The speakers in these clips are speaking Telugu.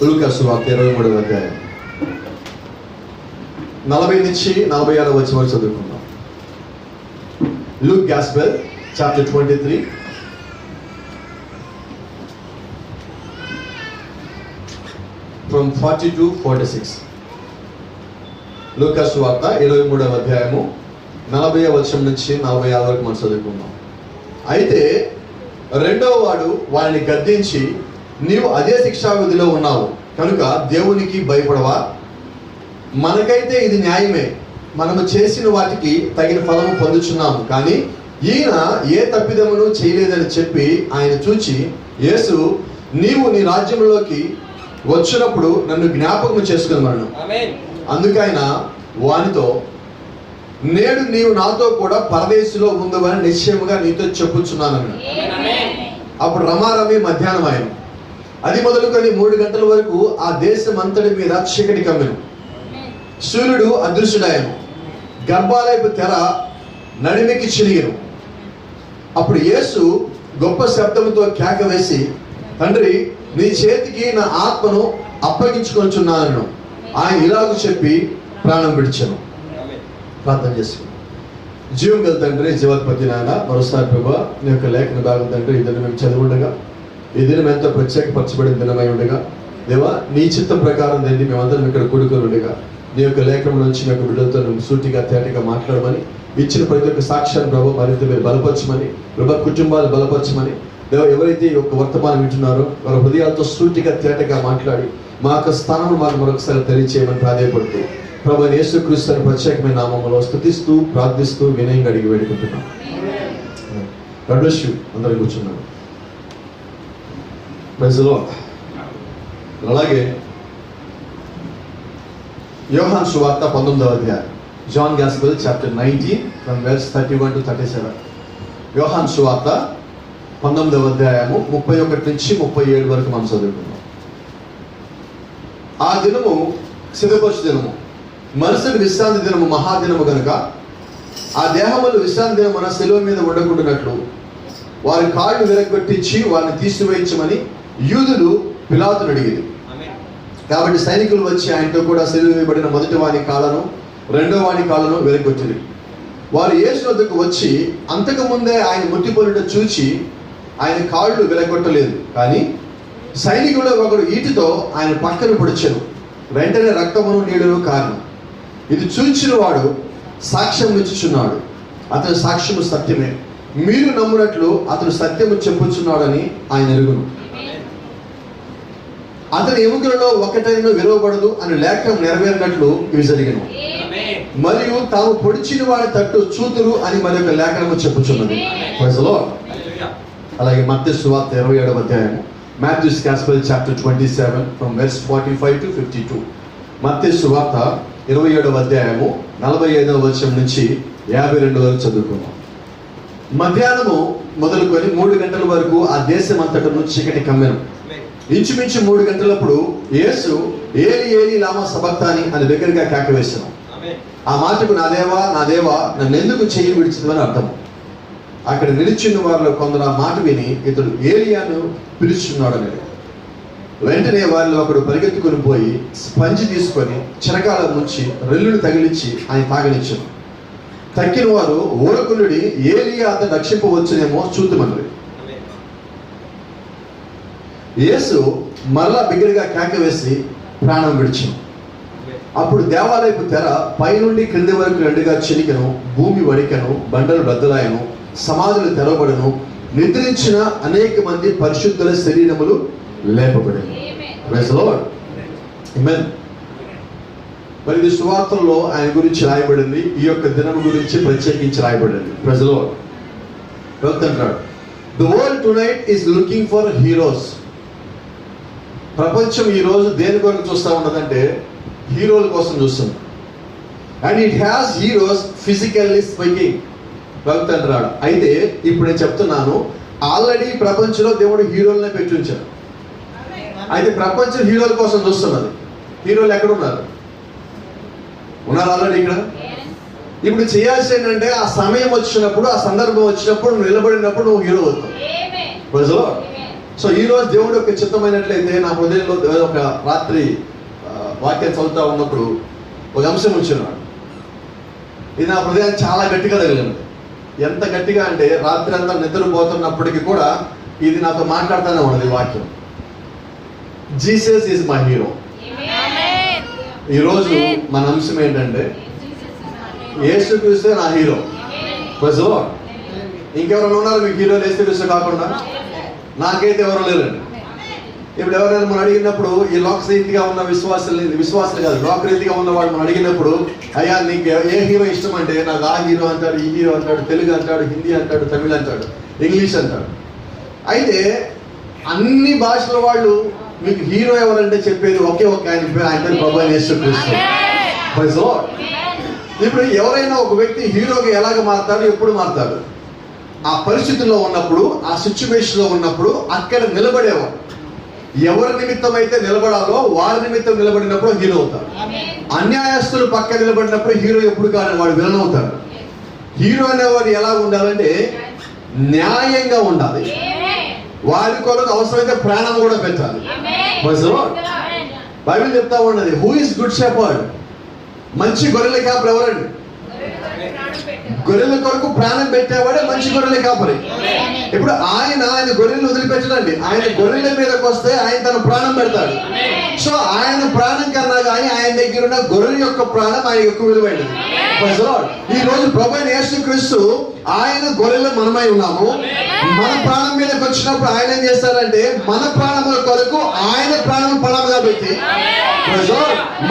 లూకా సువార్త 23వ అధ్యాయం 40 నుంచి 46 వచనం వరకు చదువుకుందాం. Luke Gospel chapter 23 from 40 to 46. లూకా సువార్త 23వ అధ్యాయము 40వ వచనం నుంచి 46 వరకు మనం చదువుకుందాం. అయితే రెండవ వాడు వారిని గద్దించి, నీవు అదే శిక్షా విధిలో ఉన్నావు కనుక దేవునికి భయపడవా? మనకైతే ఇది న్యాయమే, మనము చేసిన వాటికి తగిన ఫలము పొందుచున్నాము, కానీ ఈయన ఏ తప్పిదమును చేయలేదని చెప్పి ఆయన చూచి, యేసు, నీవు నీ రాజ్యంలోకి వచ్చినప్పుడు నన్ను జ్ఞాపకం చేసుకున్నాను. అందుకైన వానితో, నేడు నీవు నాతో కూడా పరదేశంలో ఉందవని నిశ్చయముగా నీతో చెప్పుచున్నాను. అప్పుడు రమారమి మధ్యాహ్నం ఆయన. అది మొదలుకొని 3 గంటల వరకు ఆ దేశం అంతటి మీద చీకటి కమ్మెను. సూర్యుడు అదృశ్యుడాయను. గర్భాలయపు తెర నడిమికి చినిగెను. అప్పుడు యేసు గొప్ప శబ్దముతో కేక వేసి, తండ్రి, నీ చేతికి నా ఆత్మను అప్పగించుకొంచున్నాను. ఆయన ఇలాగ చెప్పి ప్రాణం విడిచాను. ప్రార్థన చేసుకున్నాను. జీవం గల తండ్రి, జీవాధిపతి నాయన, మరోసారి ప్రభా నీ యొక్క లేఖన భాగం తండ్రి, ఈ దినం మేము చదివి ఉండగా, ఈ దినం ఎంతో ప్రత్యేకపరచబడిన దినమై ఉండగా, దేవా నీ చిత్తం ప్రకారం తండ్రి మేమందరం ఇక్కడ కూడుకొని ఉండగా, నీ యొక్క లేఖనం నుంచి మీ యొక్క బిడ్డలతో నువ్వు సూటిగా తేటగా మాట్లాడమని, ఇచ్చిన ప్రతి ఒక్క సాక్ష్యాన్ని ప్రభావ మరింత మీరు బలపరచమని, ప్రభా కుటుంబాలు బలపరచమని, దేవ ఎవరైతే ఈ యొక్క వర్తమానం వింటున్నారో వారి హృదయాలతో సూటిగా తేటగా మాట్లాడి మా యొక్క స్థానంలో మాకు మరొకసారి తెలియచేయమని ప్రాధాయపడుతూ ప్రభు యేసుక్రీస్తు అని ప్రత్యేకమైన నామములో స్తుతిస్తూ ప్రార్థిస్తూ వినయంగా అడిగి వేడుకుంటున్నాం. అందరూ కూర్చున్నాను. అలాగే యోహాను సువార్త 19వ అధ్యాయం, John gospel chapter 19 from verse 31 to 37. యోహాను సువార్త 19వ అధ్యాయము 31 నుంచి 37 వరకు మనం చదువుకున్నాం. ఆ దినము సిద్ధపరచు దినము, మరుసటి విశ్రాంతి దినము మహాదినము గనుక ఆ దేహములు విశ్రాంతి దినమున శిలువ మీద ఉండకుండానట్లు వారి కాళ్ళు విరగొట్టించి వారిని తీసివేయించమని యూదులు పిలాతును అడిగింది. కాబట్టి సైనికులు వచ్చి ఆయనతో కూడా శిలువ వేయబడిన మొదటి వాని కాళ్ళను రెండవ వాని కాళ్ళను విరగొట్టింది. వారు యేసు వద్దకు వచ్చి అంతకుముందే ఆయన ముట్టిపోయిట చూచి ఆయన కాళ్ళు విరగొట్టలేదు, కానీ సైనికులు ఒకడు ఈటితో ఆయన పక్కన పొడిచెను. వెంటనే రక్తమును నీళ్లను కారణం. ఇది చూచిన వాడు సాక్ష్యం ఇచ్చుచున్నాడు. అతని సాక్ష్యము సత్యమే, మీరు నమ్మునట్లు అతను సత్యము చెప్పుచున్నాడని ఆయన ఎరుగును. అతని ఎముకలలో ఒకటైనా విరవబడదు అని లేఖనం నెరవేరినట్లు ఇవి జరిగిన. మరియు తాము పొడిచిన వాడి తట్టు చూతురు అని మరొక లేఖనము చెప్పుచున్నది. అలాగే మత్తయి సువార్త 27వ అధ్యాయము, Matthew's Gospel chapter 27 from verse 45 to 52. మత్తయి సువార్త 27వ అధ్యాయము 45వ వచనం నుంచి 52 వరకు చదువుకున్నాం. మధ్యాహ్నము మొదలుకొని 3 గంటల వరకు ఆ దేశం అంతటను చీకటి కమ్మెను. ఇంచుమించు 3 గంటలప్పుడు యేసు, ఏలి ఏలి లామా సబక్తాని అని దగ్గరగా కేక వేశాను. ఆ మాటకు నా దేవా నా దేవా నన్ను ఎందుకు చెయ్యి విడిచిదని అర్థం. అక్కడ నిలిచిన వారిలో కొందరు ఆ మాట విని ఇతడు ఏలియాను పిలుచున్నాడని. వెంటనే వారిలో ఒకడు పరిగెత్తుకుని పోయి స్పంజి తీసుకొని చిరకాల ముంచి రెల్లును తగిలించి ఆయన తాగనిచ్చాను. తక్కిన వారు ఓరకులుడి ఏలియా అతను రక్షింపవచ్చునేమో చూద్దామన్నది. యేసు మరలా బిగ్గరగా కేక వేసి ప్రాణం విడిచాను. అప్పుడు దేవాలయపు తెర పైనుండి క్రింది వరకు రెండుగా చినికెను, భూమి వడికెను, బండలు బద్దలాయను, సమాధులు తెరవబడను, నిద్రించిన అనేక మంది పరిశుద్ధుల శరీరములు లేపబడను. Praise the Lord. ఆమేన్. మరి ఈ సువార్తల్లో ఆయన గురించి రాయబడింది, ఈ యొక్క దినం గురించి ప్రత్యేకించి రాయబడింది. Praise the Lord. వెళ్తుంటాడు, the world tonight is looking for heroes. ప్రపంచం ఈ రోజు దేని కొరకు చూస్తూ ఉన్నదంటే హీరోల కోసం చూస్తుంది. And it has heroes physically speaking. వెళ్తుంటాడు. అయితే ఇప్పుడు నేను చెప్తున్నాను, ఆల్రెడీ ప్రపంచంలో దేవుడు హీరోలనే పెట్టి ఉంచాడు. అయితే ప్రపంచం హీరోల కోసం చూస్తున్నది. హీరోలు ఎక్కడ ఉన్నారు? ఆల్రెడీ ఇక్కడ. ఇప్పుడు చేయాల్సి ఏంటంటే ఆ సమయం వచ్చినప్పుడు, ఆ సందర్భం వచ్చినప్పుడు, నువ్వు నిలబడినప్పుడు నువ్వు హీరో అవుతావు. సో ఈ రోజు దేవుడు యొక్క చిత్తమైనట్లయితే నా హృదయంలో ఒక రాత్రి వాక్యం చదువుతా ఉన్నప్పుడు ఒక అంశం వచ్చినాడు. ఇది నా హృదయాన్ని చాలా గట్టిగా తగిలింది. ఎంత గట్టిగా అంటే రాత్రి అంతా నిద్రపోతున్నప్పటికీ కూడా ఇది నాతో మాట్లాడుతూనే ఉన్నది వాక్యం. Jesus is my hero. ఈరోజు మన అంశం ఏంటంటే యేసుక్రీస్తే నా హీరో. ఇంకెవరైనా ఉన్నారు మీకు హీరోలు యేసుక్రీస్తు కాకుండా? నాకైతే ఎవరు లేరండి. ఇప్పుడు ఎవరైనా మనం అడిగినప్పుడు ఈ లోకరీతిగా ఉన్న విశ్వాసాలు కాదు, లోకరీతిగా ఉన్న వాళ్ళు మనం అడిగినప్పుడు అయ్యా నీకు ఏ హీరో ఇష్టం అంటే నాకు ఆ హీరో అంటాడు, ఈ హీరో అంటాడు, తెలుగు అంటాడు, హిందీ అంటాడు, తమిళ్ అంటాడు, ఇంగ్లీష్ అంటాడు. అయితే అన్ని భాషల వాళ్ళు మీకు హీరో ఎవరంటే చెప్పేది ఒకే ఒక ఆయన పేరు, ఆయన పేరు ప్రభువైన యేసుక్రీస్తు. ఇప్పుడు ఎవరైనా ఒక వ్యక్తి హీరోగా ఎలాగ మారుతాడు, ఎప్పుడు మారుతాడు? ఆ పరిస్థితుల్లో ఉన్నప్పుడు, ఆ సిచ్యువేషన్ లో ఉన్నప్పుడు అక్కడ నిలబడేవాడు. ఎవరి నిమిత్తం అయితే నిలబడాలో వారి నిమిత్తం నిలబడినప్పుడు హీరో అవుతాడు. అన్యాయస్తులు పక్క నిలబడినప్పుడు హీరో ఎప్పుడు కాదు, వాడు విలన్ అవుతాడు. హీరో అనేవాడు ఎలా ఉండాలంటే న్యాయంగా ఉండాలి. వారి కొరకు అవసరమైతే ప్రాణం కూడా పెట్టాలి. బైబిల్ చెప్తా ఉన్నది, హూ ఇస్ గుడ్ షెపర్డ్? మంచి గొర్రెల కాపరి ఎవరండి? గొర్రెల కొరకు ప్రాణం పెట్టేవాడే మంచి గొర్రెల కాపరి. ఇప్పుడు ఆయన గొర్రెలు వదిలిపెట్టడండి. ఆయన గొర్రెల మీదకి వస్తే ఆయన తన ప్రాణం పెడతాడు. సో ఆయన ప్రాణం కన్నా కానీ ఆయన దగ్గర ఉన్న గొర్రెల యొక్క ప్రాణం ఆయన ఎక్కువ విలువైనది. ఈ రోజు ప్రభువైన యేసుక్రీస్తు ఆయన గొర్రెలు మనమై ఉన్నాము. మన ప్రాణం మీదకి వచ్చినప్పుడు ఆయన ఏం చేస్తారంటే మన ప్రాణముల కొరకు ఆయన ప్రాణం పణంగా పెట్టి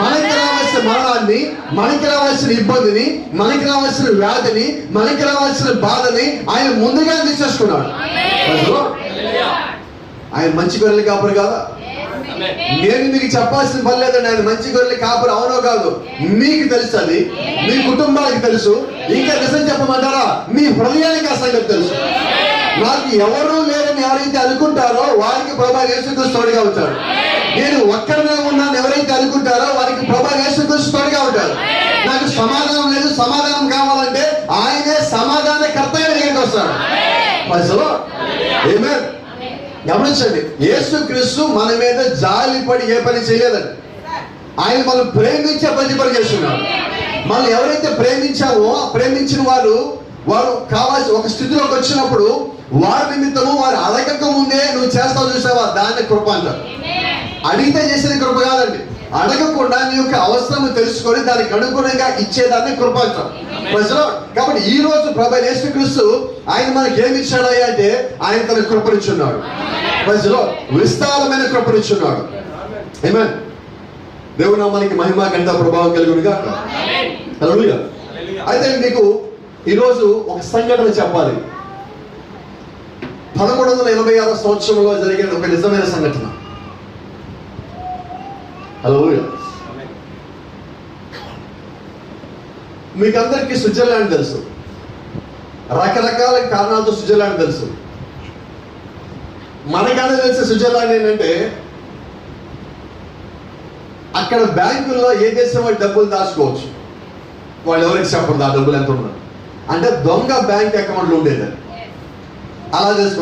మనకి రావాల్సిన మరణాన్ని, మనకి రావాల్సిన ఇబ్బందిని, మనకి రావాల్సిన వ్యాధిని, మనకి రావాల్సిన బాధని ఆయన ముందుగా తీసేసుకున్నాడు. ఆయన మంచి గొర్రెల కాపరి కాదా? నేను మీకు చెప్పాల్సిన పని లేదండి. ఆయన మంచి గొర్రెల కాపరి అవునో కాదు మీకు తెలుసు, అది మీ కుటుంబానికి తెలుసు. ఇంకా నిజం చెప్పమంటారా, మీ హృదయానికి ఆ సంగతి తెలుసు. నాకు ఎవరూ లేరని ఎవరైతే అనుకుంటారో వారికి ప్రభువైన యేసుక్రీస్తు తోడుగా ఉంటాడు. నేను ఒక్కడనే ఉన్నాను ఎవరైతే అనుకుంటారో వారికి ప్రభువైన యేసుక్రీస్తు తోడుగా ఉంటాడు. నాకు సమాధానం లేదు, సమాధానం కావాలంటే ఆయనే సమాధానకర్త దగ్గరికి వస్తాడు. గమనించండి, యేసుక్రీస్తు మన మీద జాలిపడి ఏ పని చేయలేదండి. ఆయన మనం ప్రేమించే ప్రతి పని చేస్తున్నాడు. మనం ఎవరైతే ప్రేమించామో ప్రేమించిన వారు కావాల్సి ఒక స్థితిలోకి వచ్చినప్పుడు వారి నిమిత్తము వారు అడగక ముందే నువ్వు చేస్తావు చూసావా, దాన్ని కృప అంటారు. అడిగితే చేసిన కృప కాదండి, అడగకుండా నీ యొక్క అవసరం తెలుసుకొని దానికి అనుగుణంగా ఇచ్చేదాన్ని కృప అంటాం. కాబట్టి ఈ రోజు ప్రభువైన యేసుక్రీస్తు ఆయన మనకి ఏమి ఇచ్చాడయ్యా అంటే ఆయన తన కృపనిచ్చున్నాడు. విస్తారమైన కృపనిచ్చున్నాడు. ఆమేన్. దేవుడు నామానికి మహిమ ఘనత ప్రభావం కలుగునుగా. హల్లెలూయా. అయితే మీకు ఈరోజు ఒక సంఘటన చెప్పాలి. 1386 సంవత్సరంలో జరిగిన ఒక నిజమైన సంఘటన. హల్లెలూయా. మీకు అందరికీ స్విట్జర్లాండ్ తెలుసు. రకరకాల కారణాలతో స్విట్జర్లాండ్ తెలుసు. మనకన్నా తెలిసే స్విట్జర్లాండ్ ఏంటంటే అక్కడ బ్యాంకుల్లో ఏ దేశం వాళ్ళు డబ్బులు దాచుకోవచ్చు, వాళ్ళు ఎవరికి చెప్పరు ఆ డబ్బులు ఎంత ఉన్నారు అంటే దొంగ బ్యాంక్ అకౌంట్లు ఉండేది. అలా తెలుసు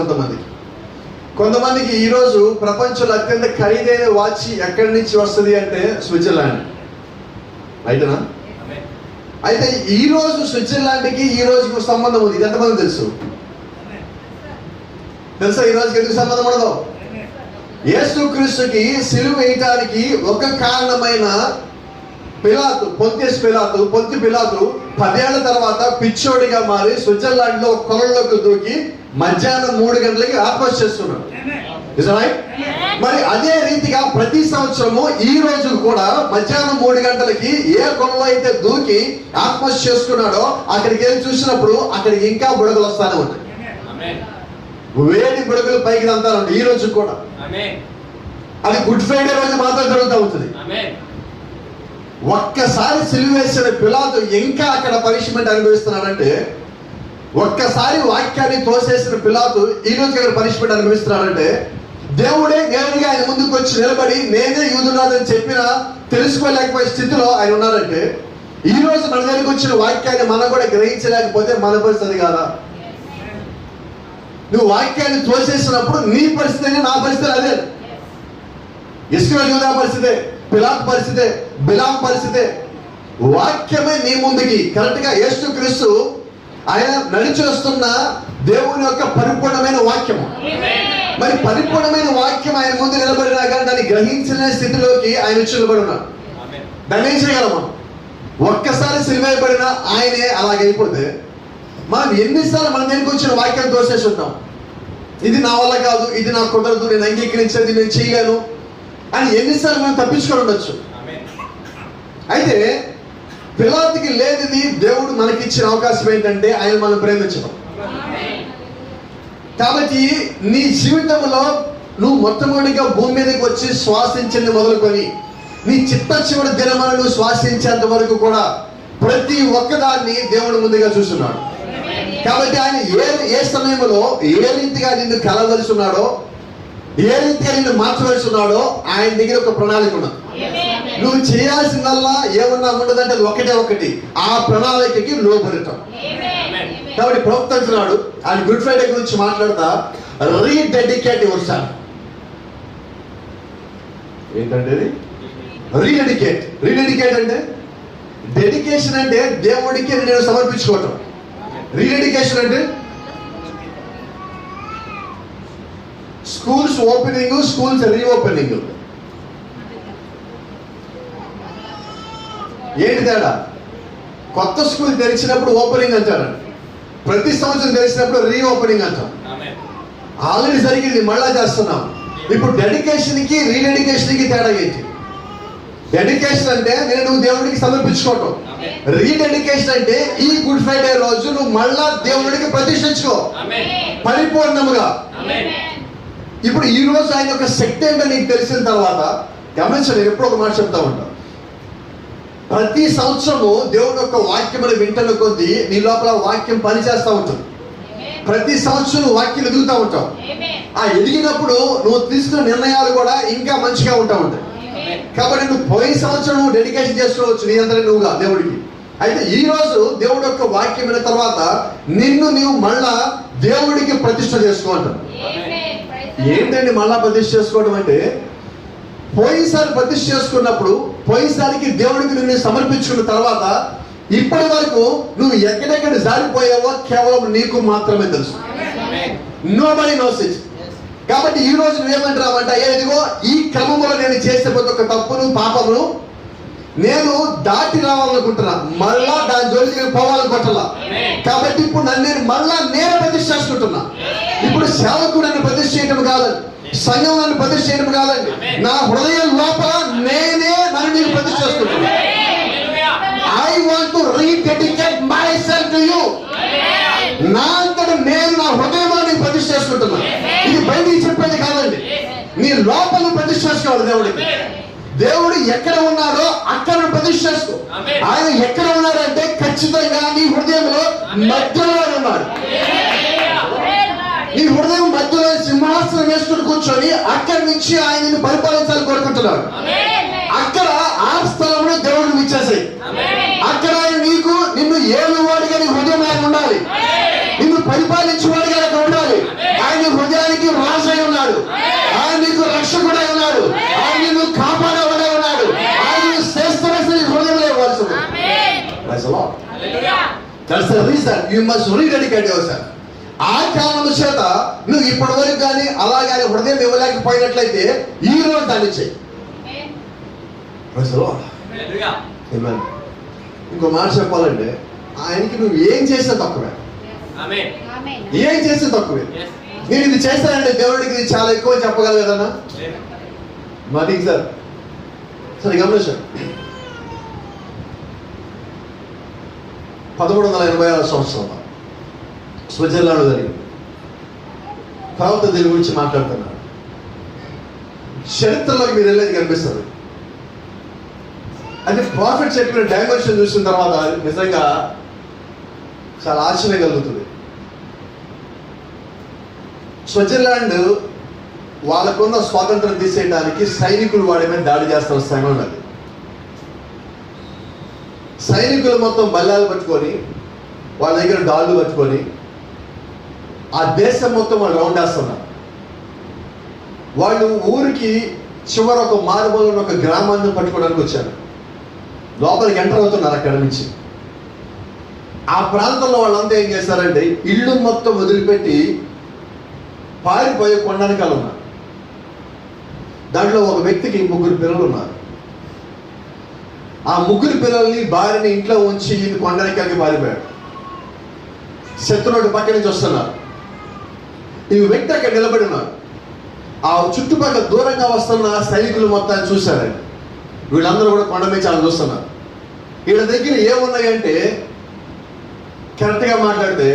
కొంతమందికి ఈరోజు ప్రపంచంలో అత్యంత ఖరీదైన వాచ్ ఎక్కడి నుంచి వస్తుంది అంటే స్విట్జర్లాండ్. అయితేనా? అయితే ఈ రోజు స్విట్జర్లాండ్కి ఈ రోజుకు సంబంధం ఉంది. ఇది ఎంతమంది తెలుసా? ఈ రోజుకి ఎందుకు సంబంధం ఉండదు? యేసుక్రీస్తుకి సిలువ వేయటానికి ఒక కారణమైన పొంతి పిలాతు 10 ఏళ్ల తర్వాత పిచ్చోడిగా మారి స్విట్జర్లాండ్ లో కొలంలోకి దూకి మధ్యాహ్నం 3 గంటలకి ఆత్మహత్య చేస్తున్నాడు. మరి అదే రీతిగా ప్రతి సంవత్సరము ఈ రోజు కూడా మధ్యాహ్నం 3 గంటలకి ఏ కొలంలో అయితే దూకి ఆత్మహత్య చేసుకున్నాడో అక్కడికి వెళ్ళి చూసినప్పుడు అక్కడికి ఇంకా బుడగలు వస్తానే ఉంటాయి. వేడి బుడగలు పైకి అంతా ఉంటాయి ఈ రోజు కూడా. అది గుడ్ ఫ్రైడే రోజు మాత్రం జరుగుతూ ఉంటుంది. ఒక్కసారి సిలువ వేసిన పిలాతు ఇంకా అక్కడ పనిష్మెంట్ అనుభవిస్తున్నాడంటే, ఒక్కసారి వాక్యాన్ని తోసేసిన పిలాతు ఈ రోజు అక్కడ పనిష్మెంట్ అనుభవిస్తున్నాడంటే, దేవుడే నేరుగా ఆయన ముందుకు వచ్చి నిలబడి నేనే యూదునాథని చెప్పినా తెలుసుకోలేకపోయే స్థితిలో ఆయన ఉన్నారంటే, ఈ రోజు మన దగ్గరికి వచ్చిన వాక్యాన్ని మనం కూడా గ్రహించలేకపోతే మన పరిస్థితి కాదా? నువ్వు వాక్యాన్ని తోసేసినప్పుడు నీ పరిస్థితి నా పరిస్థితి అదే. ఇస్రాయేలు యూదా పరిస్థితే, పిలాతు పరిస్థితే, బిలాం పరిస్థితే. వాక్యమే నీ ముందుకి కరెక్ట్ గా యేసుక్రీస్తు ఆయన నడిచి వస్తున్న దేవుని యొక్క పరిపూర్ణమైన వాక్యము. మరి పరిపూర్ణమైన వాక్యం ఆయన ముందు నిలబడినా కానీ దాన్ని గ్రహించిన స్థితిలోకి ఆయన వచ్చి నిలబడి ఉన్నాడు. దాన్ని ఏం చేయగలమా? ఒక్కసారి సిలువేయబడిన ఆయనే అలాగైపోతే మనం ఎన్నిసార్లు మన దగ్గరికి వచ్చిన వాక్యం తోసేసి ఉంటాం. ఇది నా వల్ల కాదు, ఇది నాకు కుదరదు, నేను అంగీకరించేది, నేను చేయలేను అని ఎన్నిసార్లు మనం తప్పించుకొని ఉండొచ్చు. అయితే పిలాతుకి లేనిది దేవుడు మనకిచ్చిన అవకాశం ఏంటంటే ఆయన మనం ప్రేమించడం. కాబట్టి నీ జీవితంలో నువ్వు మొట్టమొదటిగా భూమి మీదకి వచ్చి శ్వాసించింది మొదలుకొని నీ చిట్ట చివరి దినములను నువ్వు శ్వాసించేంత వరకు కూడా ప్రతి ఒక్కదాన్ని దేవుడు ముందుగా చూస్తున్నాడు. కాబట్టి ఆయన ఏ సమయంలో ఏ రీతిగా నిన్ను కలవరుస్తున్నాడో, ఏ రీతిగా నిన్ను మార్చవలసిన్నాడో ఆయన దగ్గర ఒక ప్రణాళిక ఉన్నది. నువ్వు చేయాల్సిందల్లా ఏమన్నా ఉండదంటే అది ఒకటి, ఆ ప్రణాళికకి లోబడటం. కాబట్టి ప్రవక్త అంటున్నాడు, ఆయన గుడ్ ఫ్రైడే గురించి మాట్లాడతా, రీడెడికేట్ యువర్ సెల్ఫ్. ఏంటంటే రీడెడికేట్ అంటే డెడికేషన్ అంటే దేవుడికి నేను సమర్పించుకోవటం. రీడెడికేషన్ అంటే స్కూల్స్ ఓపెనింగ్, స్కూల్స్ రీఓపెనింగ్. ఏంటి తేడా? కొత్త స్కూల్ తెరిచినప్పుడు ఓపెనింగ్ అంటారండి, ప్రతి సంవత్సరం తెరిచినప్పుడు రీఓపెనింగ్ అంటాం. ఆల్రెడీ జరిగింది, మళ్ళా చేస్తున్నాం. ఇప్పుడు డెడికేషన్కి రీడెడికేషన్కి తేడా ఏంటి? డెడికేషన్ అంటే నువ్వు దేవుడికి సమర్పించుకోవటం. రీడెడికేషన్ అంటే ఈ గుడ్ ఫ్రైడే రోజు నువ్వు మళ్ళా దేవుడికి ప్రతిష్ఠించుకో పరిపూర్ణముగా. ఇప్పుడు ఈ రోజు ఆయన యొక్క శక్తి ఏంటో నీకు తెలిసిన తర్వాత గమనించండి, నేను ఎప్పుడు ఒక మాట చెప్తా ఉంటాను. ప్రతి సంవత్సరము దేవుడి యొక్క వాక్యమును వింటున్న కొద్దీ నీ లోపల వాక్యం పనిచేస్తూ ఉంటుంది. ప్రతి సంవత్సరం వాక్యం ఎదుగుతూ ఉంటావు. ఆ ఎదిగినప్పుడు నువ్వు తీసుకున్న నిర్ణయాలు కూడా ఇంకా మంచిగా ఉంటా ఉంటాయి. కాబట్టి నువ్వు పోయిన సంవత్సరం నువ్వు డెడికేషన్ చేసుకోవచ్చు నీ అందరూ నువ్వుగా దేవుడికి. అయితే ఈ రోజు దేవుడి యొక్క వాక్యం విన్న తర్వాత నిన్ను నీవు మళ్ళా దేవుడికి ప్రతిష్ఠ చేసుకోంటావు. ఏంటండి మళ్ళా ప్రతిష్ఠ చేసుకోవడం అంటే, పోయినసారి ప్రతిష్ఠ చేసుకున్నప్పుడు పోయినసారికి దేవుడికి నిన్ను సమర్పించుకున్న తర్వాత ఇప్పటి వరకు నువ్వు ఎక్కడెక్కడ జారిపోయావో కేవలం నీకు మాత్రమే తెలుసు. Nobody knows it. కాబట్టి ఈ రోజు నువ్వేమంటావంట, ఏదిగో ఈ క్రమంలో నేను చేసే ప్రతి ఒక్క తప్పును పాపమును నేను దాటి రావాలనుకుంటున్నా, మళ్ళా దాని జోలికి పోవాలనుకుంటున్నా. కాబట్టి ఇప్పుడు నేను మళ్ళా నేను ప్రతిష్ఠ చేసుకుంటున్నా. ఇప్పుడు సేవకుడు నన్ను ప్రతిష్ఠ చేయడం కాదండి, సంఘం నన్ను ప్రతిష్ఠ చేయడం కాదండి, నా హృదయం లోపల నేనే నన్ను నేను ప్రతిష్ఠ చేసుకుంటున్నా. I want to rededicate myself to you. నా అంతటా నేను నా హృదయాన్ని ప్రతిష్ఠ చేసుకుంటున్నా. ఇది బయటికి చెప్పేది కాదండి, నీ లోపల ప్రతిష్ఠ చేసుకోవాలి దేవుడికి. దేవుడు ఎక్కడ ఉన్నాడో అక్కడ ప్రతిష్ఠ చేసుకో. ఆయన ఎక్కడ ఉన్నాడంటే ఖచ్చితంగా నీ హృదయంలో మధ్యలో ఉన్నాడు. నీ హృదయం మధ్యలో సింహాసనం వేసుకుని కూర్చొని అక్కడి నుంచి ఆయన పరిపాలించాలని కోరుకుంటున్నాడు. అక్కడ ఆ స్థలంలో దేవుడిని ఇచ్చేసాయి. అక్కడ ఆయన నీకు నిన్ను ఏలువాడిగా నీ హృదయం ఆయన ఉండాలి, నిన్ను పరిపాలించేవాడిగా అక్కడ ఉండాలి. ఆయన హృదయానికి రాజై ఉన్నాడు, ఆయన నీకు రక్షకుడై ఉన్నాడు, ఆయన నిన్ను కాపాడేవాడై ఉన్నాడు, ఆయన శ్రేష్ఠమైన హృదయంలో ఇవ్వాల్సి ఉంది. That's the reason you must rededicate yourself. ఆ కారణం చేత నువ్వు ఇప్పటి వరకు కానీ అలాగే హృదయం ఇవ్వలేకపోయినట్లయితే ఈ రోజు దాన్ని చెయ్యి. ఇంకో మాట చెప్పాలంటే, ఆయనకి నువ్వు ఏం చేసినా తక్కువే, ఏం చేస్తే తక్కువే. నేను ఇది చేస్తానంటే దేవుడికి ఇది చాలా ఎక్కువ చెప్పగలను కదన్నా. మరి సార్ సరే గమనించండి, 1186 సంవత్సరంలో స్విట్జర్లాండ్ జరిగింది. ప్రవక్త దీని గురించి మాట్లాడుతున్నారు. చరిత్రలోకి మీరు వెళ్ళేది కనిపిస్తుంది. అంటే ప్రాఫిట్ చెప్పిన డైమెన్షన్ చూసిన తర్వాత నిజంగా చాలా ఆశ్చర్యం కలుగుతుంది. స్విట్జర్లాండ్ వాళ్ళకున్న స్వాతంత్రం తీసేయడానికి సైనికులు వాడి మీద దాడి చేస్తున్న సమయం అది. సైనికులు మొత్తం బల్లాలు పట్టుకొని వాళ్ళ దగ్గర డాళ్ళు పట్టుకొని ఆ దేశం మొత్తం వాళ్ళు రౌండ్ వేస్తున్నారు. వాళ్ళు ఊరికి చివర ఒక మారుమూల ఒక గ్రామాన్ని పట్టుకోవడానికి వచ్చారు. లోపలికి ఎంటర్ అవుతున్నారు. అక్కడ నుంచి ఆ ప్రాంతంలో వాళ్ళంతా ఏం చేస్తారంటే ఇల్లు మొత్తం వదిలిపెట్టి పారిపోయే కొండనికాలు ఉన్నారు. దాంట్లో ఒక వ్యక్తికి 3 పిల్లలు ఉన్నారు. ఆ 3 పిల్లల్ని భార్యని ఇంట్లో ఉంచి ఇది కొండనికాలకి పారిపోయాడు. శత్రువుడు పక్క నుంచి వస్తున్నారు. ఈ వ్యక్తి అక్కడ నిలబడి ఉన్నారు. ఆ చుట్టుపక్కల దూరంగా వస్తున్న సైనికులు మొత్తాన్ని చూశారండి. వీళ్ళందరూ కూడా కొండ మీద చాలా చూస్తున్నారు. వీళ్ళ దగ్గర ఏమున్నాయంటే కరెక్ట్గా మాట్లాడితే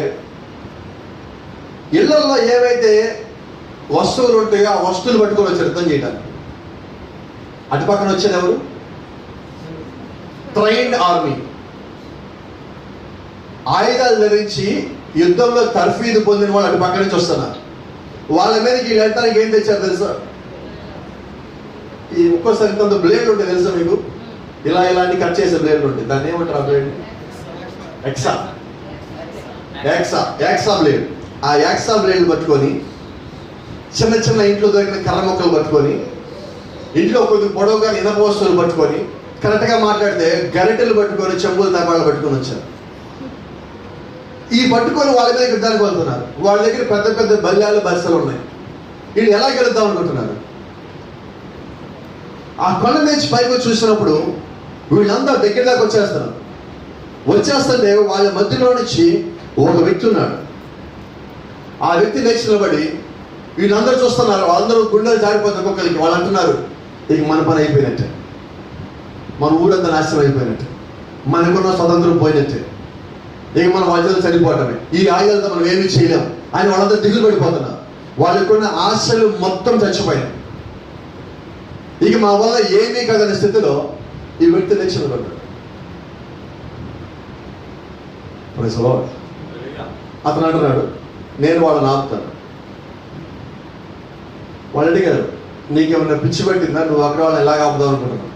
ఇళ్లలో ఏవైతే వస్తువులు ఉంటాయో ఆ వస్తువులు పట్టుకొని వచ్చి యుద్ధం చేయడానికి. అటు పక్కన వచ్చేది ఎవరు? Trained army. ఆయుధాలు ధరించి యుద్ధంలో తర్ఫీదు పొందిన వాళ్ళు అటు పక్క నుంచి వస్తున్నారు. వాళ్ళ మీదకి వెళ్ళటానికి ఏం తెచ్చారు తెలుసా? ఈ ఒక్కోసారి కొంత బ్లేడ్లు ఉంటాయి తెలుసా మీకు? ఇలాంటి కట్ చేసే బ్లేడ్లు ఉంటాయి. దాన్ని ఏమంటారు? ఆ బ్లేడ్ యాక్సా బ్లేడ్. ఆ యాక్సా బ్లేడ్ పట్టుకొని చిన్న చిన్న ఇంట్లో దొరికిన కర్ర మొక్కలు పట్టుకొని ఇంట్లో కొద్దిగా పొడవుగా ఇనప వస్తువులు పట్టుకొని కరెక్ట్గా మాట్లాడితే గరిటెలు పట్టుకొని చెంబులు తపాలు పట్టుకొని వచ్చారు. ఈ పట్టుకొని వాళ్ళ మీద యుద్ధానికి వెళ్తున్నారు. వాళ్ళ దగ్గర పెద్ద పెద్ద బల్యాలు బస్సలు ఉన్నాయి. వీళ్ళు ఎలా గెలుద్దాం అనుకుంటున్నారు? ఆ కొండ నుంచి పైకి చూసినప్పుడు వీళ్ళంతా దగ్గర దాకా వచ్చేస్తుంటే వాళ్ళ మధ్యలో నుంచి ఒక వ్యక్తి ఉన్నాడు. ఆ వ్యక్తి లేచి నిలబడి వీళ్ళందరూ చూస్తున్నారు. వాళ్ళందరూ గుండెలు జారిపోతారు ఒక్కొక్కరికి. వాళ్ళు అంటున్నారు, ఇక మన పని అయిపోయినట్టే, మన ఊరంతా నాశనం అయిపోయినట్టే, మనకున్న స్వతంత్రం పోయినట్టే, ఇక మన వాళ్ళతో చనిపోవటమే, ఈ ఆయుధాలతో మనం ఏమీ చేయలేం అని వాళ్ళంతా దిగులు పడిపోతున్నారు. వాళ్ళకున్న ఆశలు మొత్తం చచ్చిపోయాయి. ఇక మా వల్ల ఏమీ కాదనే స్థితిలో ఈ వ్యక్తి లేచి నిలబడ్డాడు. అతను అంటున్నాడు, నేను వాళ్ళని ఆపుతాను. వాళ్ళు అడిగారు, నీకేమన్నా పిచ్చి పెట్టిందా? నువ్వు అక్కడ వాళ్ళని ఎలాగ ఆపుదాం అనుకుంటున్నావు?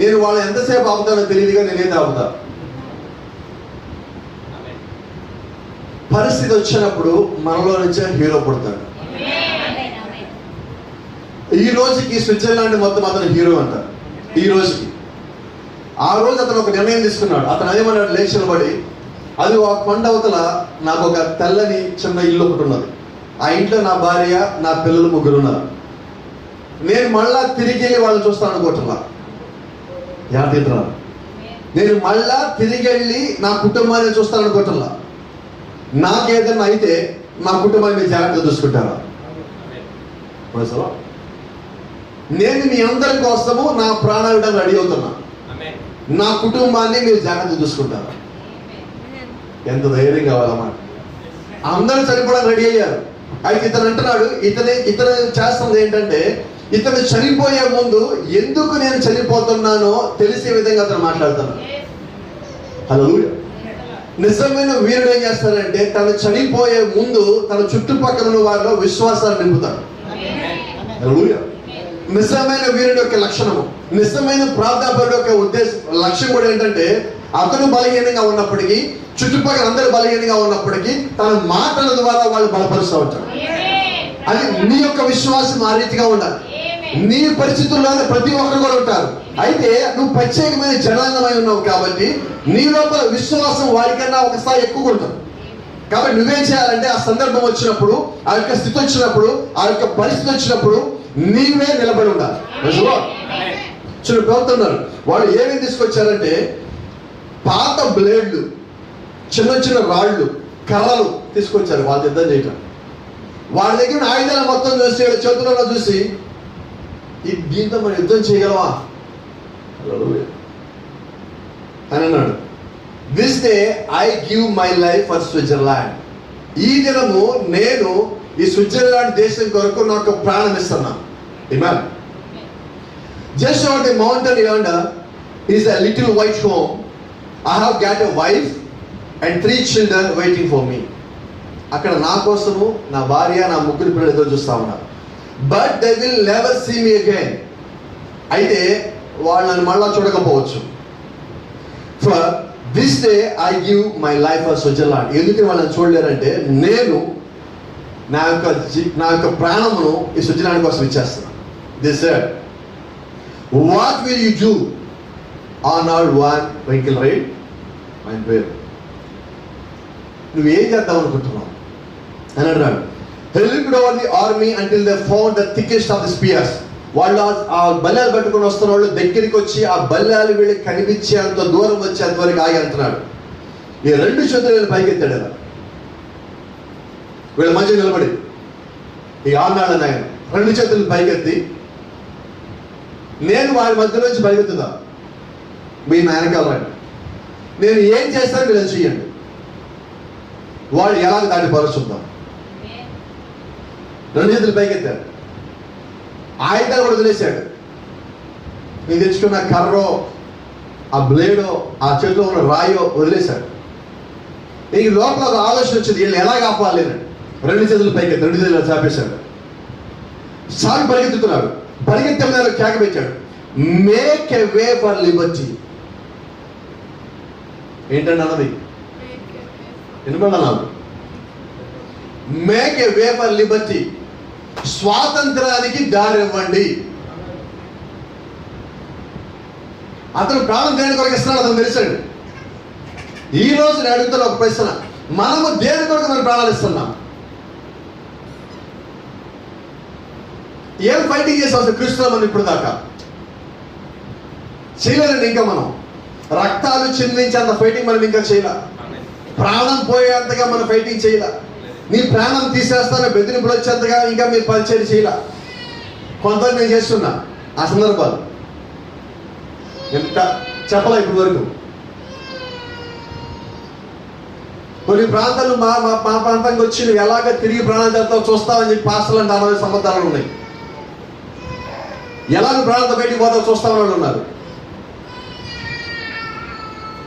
నేను వాళ్ళని ఎంతసేపు ఆపుతానో తెలియదుగా నేనేది ఆపుతా. పరిస్థితి వచ్చినప్పుడు మనలో నుంచే హీరో పుడతాడు. ఈ రోజుకి స్విట్జర్లాండ్ మొత్తం అతను హీరో అంటారు. ఈ రోజుకి. ఆ రోజు అతను ఒక నిర్ణయం తీసుకున్నాడు. అతను అదేమన్నాడు, లేచి నిలబడి, అది ఒక కొండ అవతల నాకు ఒక తెల్లని చిన్న ఇల్లు ఒకటి ఉన్నది. ఆ ఇంట్లో నా భార్య, నా పిల్లలు 3 ఉన్నారు. నేను మళ్ళా తిరిగి వెళ్ళి వాళ్ళని చూస్తాను అనుకోవట్లా. యాదీంద్రాలు నేను మళ్ళా తిరిగి వెళ్ళి నా కుటుంబాన్ని చూస్తాను అనుకోవట్లా. నాకేదన్నా అయితే నా కుటుంబాన్ని మీరు జాగ్రత్తగా చూసుకుంటారా? నేను మీ అందరి కోసము నా ప్రాణాలు రెడీ అవుతున్నా. నా కుటుంబాన్ని మీరు జాగ్రత్తగా చూసుకుంటారా? ఎంత ధైర్యం కావాలన్నమాట. అందరూ చనిపోవడానికి రెడీ అయ్యారు. అయితే ఇతను అంటున్నాడు, ఇతను చేస్తున్నది ఏంటంటే, ఇతను చనిపోయే ముందు ఎందుకు నేను చనిపోతున్నానో తెలిసే విధంగా అతను మాట్లాడుతున్నాడు. హల్లెలూయా. నిజమైన వీరుడు ఏం చేస్తాడంటే, తను చనిపోయే ముందు తన చుట్టుపక్కల ఉన్న వారిలో విశ్వాసాన్ని నింపుతాడు. హల్లెలూయా. నిజమైన వీరుడి యొక్క లక్షణము, నిజమైన ప్రార్థనాపరుడు యొక్క లక్ష్యం కూడా ఏంటంటే, అతను బలహీనంగా ఉన్నప్పటికీ, చుట్టుపక్కల అందరూ బలహీనంగా ఉన్నప్పటికీ తన మాటల ద్వారా వాళ్ళు బలపరుస్తూ ఉంటారు. అది నీ యొక్క విశ్వాసం ఆ రీతిగా ఉండాలి. నీ పరిస్థితుల్లోనే ప్రతి ఒక్కరు కూడా ఉంటారు. అయితే నువ్వు ప్రత్యేకమైన జనాంగమై ఉన్నావు కాబట్టి నీ లోపల విశ్వాసం వారికన్నా ఒక స్థాయి ఎక్కువ ఉంటుంది. కాబట్టి నువ్వేం చేయాలంటే, ఆ సందర్భం వచ్చినప్పుడు, ఆ యొక్క స్థితి వచ్చినప్పుడు, ఆ యొక్క పరిస్థితి వచ్చినప్పుడు నీవే నిలబడి ఉండాలి. చూడండి, వాళ్ళు ఏమేమి తీసుకొచ్చారంటే, పాత బ్లేడ్లు, చిన్న చిన్న రాళ్ళు, కర్రలు తీసుకొచ్చారు వాళ్ళ యుద్ధం చేయటం. వాళ్ళ దగ్గర ఆయుధాలు మొత్తం చూసి, చేతులలో చూసి, దీంతో మనం యుద్ధం చేయగలవా అని అన్నాడు. This day I give my life for Switzerland. ఈ దినము నేను ఈ స్విట్జర్లాండ్ దేశం కొరకు నాకు ప్రాణం ఇస్తున్నా. Amen. Just on the mountain yonder is a little white home. I have got a wife and 3 children waiting for me. అక్కడ నా కోసము నా భార్య, నా 3 పిల్లలు ఎదురు చూస్తా ఉన్నారు. But they will never see me again. అయితే వాళ్ళు నన్ను మళ్ళా చూడకపోవచ్చు. For this day I give my life for Switzerland. ఎందుకు వాళ్ళని చూడలేరంటే, నేను నా యొక్క ప్రాణమును ఈ స్విట్జర్లాండ్ కోసం ఇచ్చేస్తున్నాను. This said, what will you do on our one vehicle ride and where? నువ్వేం చేద్దాం అనుకుంటున్నావు అని అన్నాడు. He looked over the army until they found the thickest of the spears. వాళ్ళు ఆ బల్లాలు పట్టుకుని వస్తున్న వాళ్ళు దగ్గరికి వచ్చి ఆ బల్లాలు వీళ్ళకి కనిపించేంత దూరం వచ్చేంత వరకు ఆగి అంటున్నాడు. ఈ 2 చేతులు పైకెత్తాడు కదా, వీళ్ళ మధ్య నిలబడి ఈ ఆన్నాడని ఆయన 2 చేతులు పైకెత్తి, నేను వాళ్ళ మధ్య నుంచి పైకెత్తుదా, మీ నాయనకాలండి, నేను ఏం చేస్తాను మీరు చెయ్యండి, వాళ్ళు ఎలాగ దాన్ని పరుచుద్దాం. 2 చేతులు పైకెత్తాడు, ఆయుధాలు కూడా వదిలేశాడు. నేను తెచ్చుకున్న కర్రో, ఆ బ్లేడో, ఆ చేతిలో ఉన్న రాయో వదిలేశాడు. ఈ లోపల ఒక ఆలోచన వచ్చింది, వీళ్ళు ఎలా కాపాలి అని. 2 చేతులు పైకెత్తాడు, 2 చేతులు చాపేశాడు. సాగు పరిగెత్తుతున్నాడు, పరిగెత్తే మీద కేక పెట్టాడు, make a way for liberty. ఏంటండి అన్నది? వినపడలేదు. Make a way for liberty, స్వాతంత్రానికి దారి ఇవ్వండి. అతను ప్రాణం దేని కొరకు ఇస్తున్నాడు అతను తెలిసాడు. ఈ రోజు నేను అడుగుతున్న ఒక ప్రశ్న, మనము దేని కొరకు మనం ప్రాణాలు ఇస్తున్నాం? ఏం ఫైటింగ్ చేసాల్సిన క్రీస్తులో మనం ఇప్పుడు దాకా చేయలేదండి. ఇంకా మనం రక్తాలు చిందించేంత ఫైటింగ్ మనం ఇంకా చేయలే. ప్రాణం పోయేంతగా మనం ఫైటింగ్ చేయలే. నీ ప్రాణం తీసేస్తాను బెదిరింపులు వచ్చేంతగా ఇంకా మీరు పరిచయం చేయలే. కొంతమంది నేను చేస్తున్నా ఆ సందర్భాలు ఎంత చెప్పలే ఇప్పటి వరకు. కొన్ని ప్రాంతాలు మా ప్రాంతానికి వచ్చి నువ్వు ఎలాగ తిరిగి ప్రాణం చేస్తావు చూస్తావని చెప్పి పాస్టర్లు అంటే 60 సంవత్సరాలు ఉన్నాయి. ఎలా నువ్వు ప్రాణంతో బయటికి పోతావు చూస్తామని వాళ్ళు ఉన్నారు.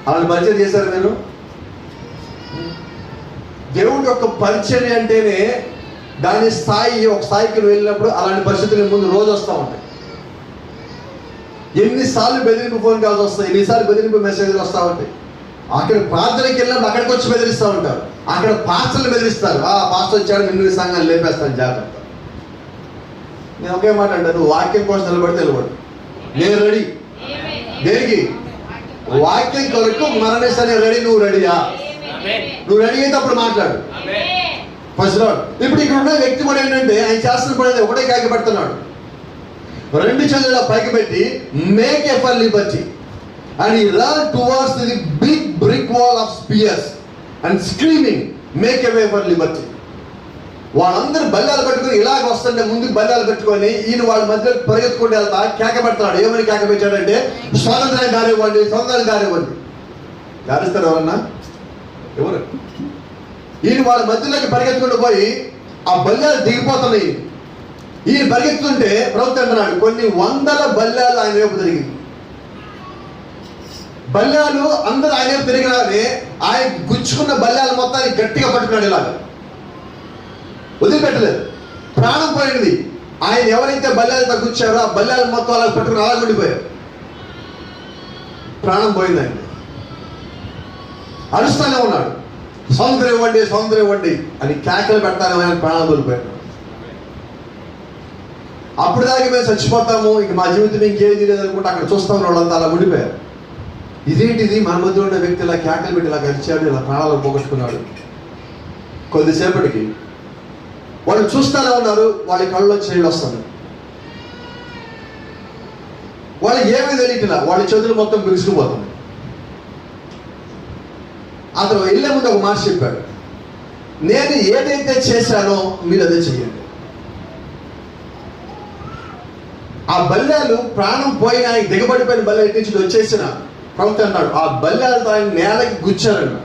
అలాంటి పరిచయం చేశారు మీరు? దేవుడి యొక్క పరిచర్య అంటేనే దాని స్థాయి, ఒక స్థాయికి వెళ్ళినప్పుడు అలాంటి పరిస్థితులు ముందు రోజు వస్తూ ఉంటాయి. ఎన్నిసార్లు బెదిరింపు ఫోన్ కాల్స్ వస్తాయి, ఎన్నిసార్లు బెదిరింపు మెసేజ్లు వస్తూ ఉంటాయి. అక్కడ ప్రార్థనకి వెళ్ళినప్పుడు అక్కడికి వచ్చి బెదిరిస్తూ ఉంటారు. అక్కడ పాస్టర్లు బెదిరిస్తారు, ఆ పాస్టర్ వచ్చాడు నిన్ను సంఘాన్ని లేపేస్తాను జాగ్రత్త. నేను ఒకే మాట అంటాను, వాక్యం కోసం నిలబడి నేను రెడీ. దేనికి? వాక్యం కొరకు మరణిస్తానే రెడీ. నువ్వు రెడీయా? నువ్వు రెడీ అయితే అప్పుడు మాట్లాడు. First lord. ఇప్పుడు ఇక్కడ ఉన్న వ్యక్తి కూడా ఏంటంటే ఆయన చేస్తున్న పని ఒకటే కాకి పెడుతున్నాడు. 2 చేతుల పైకి పెట్టి make a for liberty and he run towards the big brick wall of spears and screaming make a way for liberty. వాళ్ళందరూ బల్లాలు పెట్టుకుని ఇలాగ వస్తుంటే ముందుకు బల్లాలు పెట్టుకొని ఈయన వాళ్ళ మధ్యలో పరిగెత్తుకుంటూ వెళ్తా కేక పెడతాడు. ఏమని కేక పెట్టాడంటే, స్వాతంత్రాన్ని దారి ఇవ్వండి, స్వాతంత్రాన్ని దారి ఇవ్వండి. దారిస్తారు ఎవరన్నా? ఎవరు? ఈయన వాళ్ళ మధ్యలోకి పరిగెత్తుకుంటూ పోయి ఆ బల్లాలు దిగిపోతున్నాయి. ఈయన పరిగెత్తుంటే ప్రభుత్వం అంటున్నాడు, కొన్ని 100 బల్లాలు ఆయన వైపు తిరిగింది. బల్లాలు అందరూ ఆయన వైపు తిరిగినారని ఆయన గుచ్చుకున్న బల్లాలు మొత్తాన్ని గట్టిగా పట్టుకున్నాడు. ఇలాగ వదిలిపెట్టలేదు. ప్రాణం పోయింది. ఆయన ఎవరైతే బల్లాలతో గుచ్చారో ఆ బల్లాలు మొత్తం అలా పట్టుకుని అలా ఉండిపోయారు. ప్రాణం పోయింది. ఆయన అరుస్తానే ఉన్నాడు, సౌందర్యం ఇవ్వండి, సౌందర్యం ఇవ్వండి అని కేకలు పెడతానే ఆయన ప్రాణం కోల్పోయాడు. అప్పుడు దాకా మేము చచ్చిపోతాము, ఇంక మా జీవితం ఇంకేది లేదు అనుకుంటే అక్కడ చూస్తాం వాళ్ళంతా అలా ఉండిపోయారు. ఇదేంటిది, మన మధ్య ఉన్న వ్యక్తి ఇలా కేకలు పెట్టి ఇలా గడిచాడు, ఇలా ప్రాణాలు పోగొట్టుకున్నాడు. కొద్దిసేపటికి వాళ్ళు చూస్తూనే ఉన్నారు, వాళ్ళ కళ్ళలో నీళ్ళు వస్తుంది. వాళ్ళకి ఏమీ తెలియట్లా, వాళ్ళ చేతులు మొత్తం బిగుసుకుపోతుంది. అతను వెళ్ళే ముందు ఒక మాట చెప్పాడు, నేను ఏదైతే చేశానో మీరు అదే చెయ్యండి. ఆ బల్లాలు ప్రాణం పోయిన ఆయన దిగబడిపోయిన బల్లాలు నుంచి వచ్చేసిన ప్రభుత్వం అన్నాడు, ఆ బల్లాలతో ఆయన నేలకి గుచ్చారన్నాడు.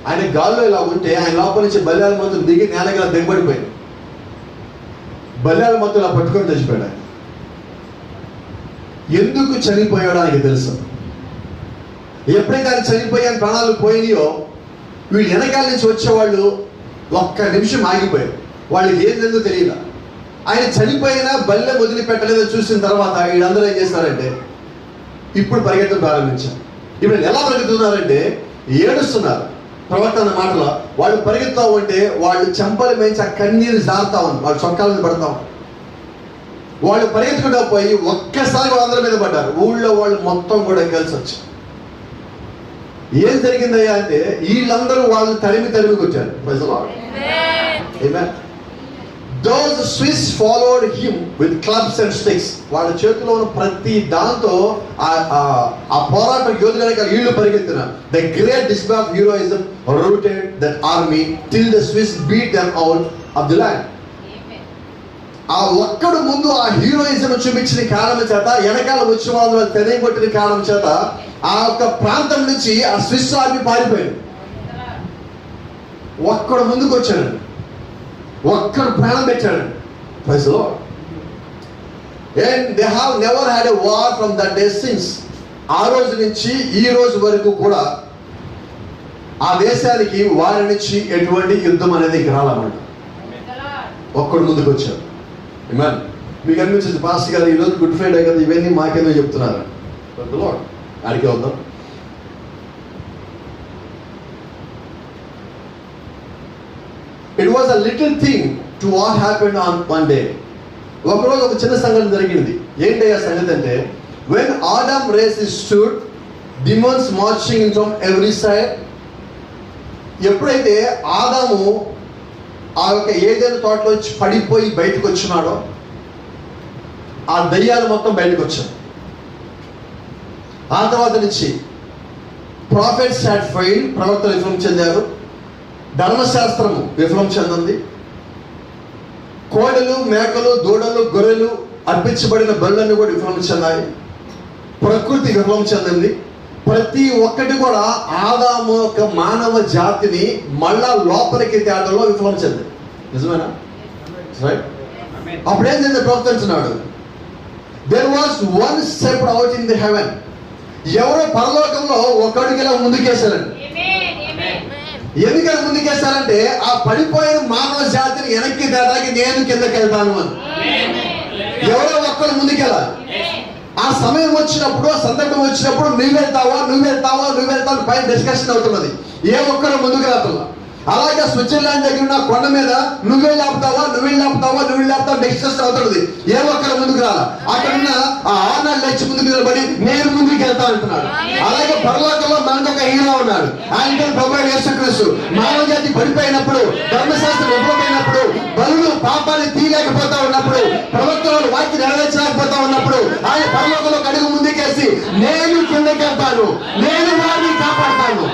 ఆయన గాల్లో ఇలా ఉంటే ఆయన లోపల నుంచి బల్లాల మొత్తం దిగి నేలకి ఇలా దిగబడిపోయింది. బల్లాల మొత్తం ఇలా పట్టుకొని చచ్చిపోయాడు. ఆయన ఎందుకు చనిపోయాడో ఆయనకి తెలుసు. ఎప్పుడైతే ఆయన చనిపోయాను ప్రాణాలు పోయినాయో వీళ్ళు వెనకాల నుంచి వచ్చేవాళ్ళు ఒక్క నిమిషం ఆగిపోయారు. వాళ్ళకి ఏం లేదో తెలియదు. ఆయన చనిపోయినా బల్లె వదిలిపెట్టలేదో చూసిన తర్వాత వీళ్ళందరూ ఏం చేస్తారంటే ఇప్పుడు పరిగెత్తడం ప్రారంభించారు. ఇప్పుడు ఎలా పరిగెత్తుతున్నారంటే ఏడుస్తున్నారు. ప్రవర్తన మాటలో వాళ్ళు పరిగెత్తా ఉంటే వాళ్ళు చెంపలు మేంచి ఆ కన్నీరు జారుతా ఉంది, వాళ్ళు చొక్కాల మీద పడతా ఉంది. వాళ్ళు పరిగెత్తుకుంటా పోయి ఒక్కసారి వాళ్ళందరి మీద పడ్డారు. ఊళ్ళో వాళ్ళు మొత్తం కూడా కలిసి వచ్చారు. ఏం జరిగిందయ్యా అంటే వీళ్ళందరూ వాళ్ళు తరిమి వచ్చారు. Those Swiss followed him with clubs and sticks. వాళ్ళ చేతిలో ఉన్న ప్రతి దాంతో ఆ పోరాట యోధులకి వీళ్ళు పరిగెత్తినారు. The great display of heroism routed that army till the Swiss beat them out of the land. ఆ ఒక్కడు ముందు ఆ హీరోయిజం చూపించిన కారణం చేత, వెనకాల వచ్చిన వాళ్ళు తెలియగొట్టిన కారణం చేత ఆ యొక్క ప్రాంతం నుంచి ఆ స్విస్ ఆర్మీ పారిపోయాడు. ఒక్కడు ముందుకు వచ్చాడు, ఒక్కడు ప్రాణం పెట్టాడు. Praise the Lord. And they have never had a war from that day since. ఆ రోజు నుంచి ఈ రోజు వరకు కూడా ఆ దేశానికి వారి నుంచి ఎటువంటి యుద్ధం అనేది రాలన్నమాట. ఒక్కడు ముందుకు వచ్చాడు. Amen. మీకు అనిపించింది పాస్టర్ గారు ఈరోజు గుడ్ ఫ్రైడే కదా, ఇవన్నీ మాకేదో చెప్తున్నారు. అడిగే వద్దాం. It was a little thing to what happened on one day. ఒకరోజు ఒక చిన్న సంఘటన జరిగింది. ఏంటి ఆ సంగతి అంటే, when Adam raised his stood, demons marching from every side. ఎప్పుడైతే ఆదాము ఆ యొక్క ఏదైనా తోటలో పడిపోయి బయటకు వచ్చినాడో ఆ దయ్యాలు మొత్తం బయటకు వచ్చాయి. ఆ తర్వాత నుంచి ప్రాఫిట్స్ హ్యాడ్ ఫెయిల్డ్, ప్రవక్తలు విఫలం చెందారు. ధర్మశాస్త్రము విఫలం చెందింది. కోడలు, మేకలు, దూడలు, గొర్రెలు అర్పించబడిన బలులన్నీ కూడా విఫలం చెందాయి. ప్రకృతి విఫలం చెందింది. ప్రతి ఒక్కటి కూడా ఆదాము యొక్క మానవ జాతిని మళ్ళా లోపలికి తేడంలో విఫలం చెందింది. నిజమేనా? రైట్. అప్పుడేం జరిగింది? ప్రవర్తించున్నాడు. There was one step out in the heaven. ఎవరో పరలోకంలో ఒక అడుగులా ముందుకేశారండి. ఎందుకని ముందుకేశారంటే ఆ పడిపోయిన మానవ జాతిని వెనక్కి దాటాకి నేను కిందకి వెళ్తాను అని. ఎవరో ఒక్కరు ముందుకెళ్ళాలి. ఆ సమయం వచ్చినప్పుడు, ఆ సందర్భం వచ్చినప్పుడు నువ్వు వెళ్తావా పైన డిస్కషన్ అవుతున్నది. ఏ ఒక్కరు ముందుకు రాతున్నా. అలాగే స్విట్జర్లాండ్ దగ్గర ఉన్న కొండ మీద నువ్వు వెళ్ళి ఆపుతావా డిస్కషన్ అవుతున్నది. ఏ ఒక్కరు ముందుకు రాలా. అక్కడ ఉన్న ఆ ఆర్నాల్డ్ లేచి ముందుకు నిలబడి నేను ముందుకు వెళ్తా అంటున్నాడు. అలాగే పరలోకంలో మనకు ఒక హీరో ఉన్నాడు. ఆయన ప్రభువైన యేసుక్రీస్తు. మానవ జాతి పడిపోయినప్పుడు, ధర్మశాస్త్రం విఫలమైనప్పుడు, బలులు పాపాన్ని తీయలేకపోతా ఉన్నప్పుడు, ప్రవక్తలు వాక్యం నెరవేర్చలేకపోతా ఉన్నప్పుడు ఆయన పరలోకంలో అడుగు ముందుకేసి నేను కిందకి వెళ్తాను, నేను వారిని కాపాడతాను.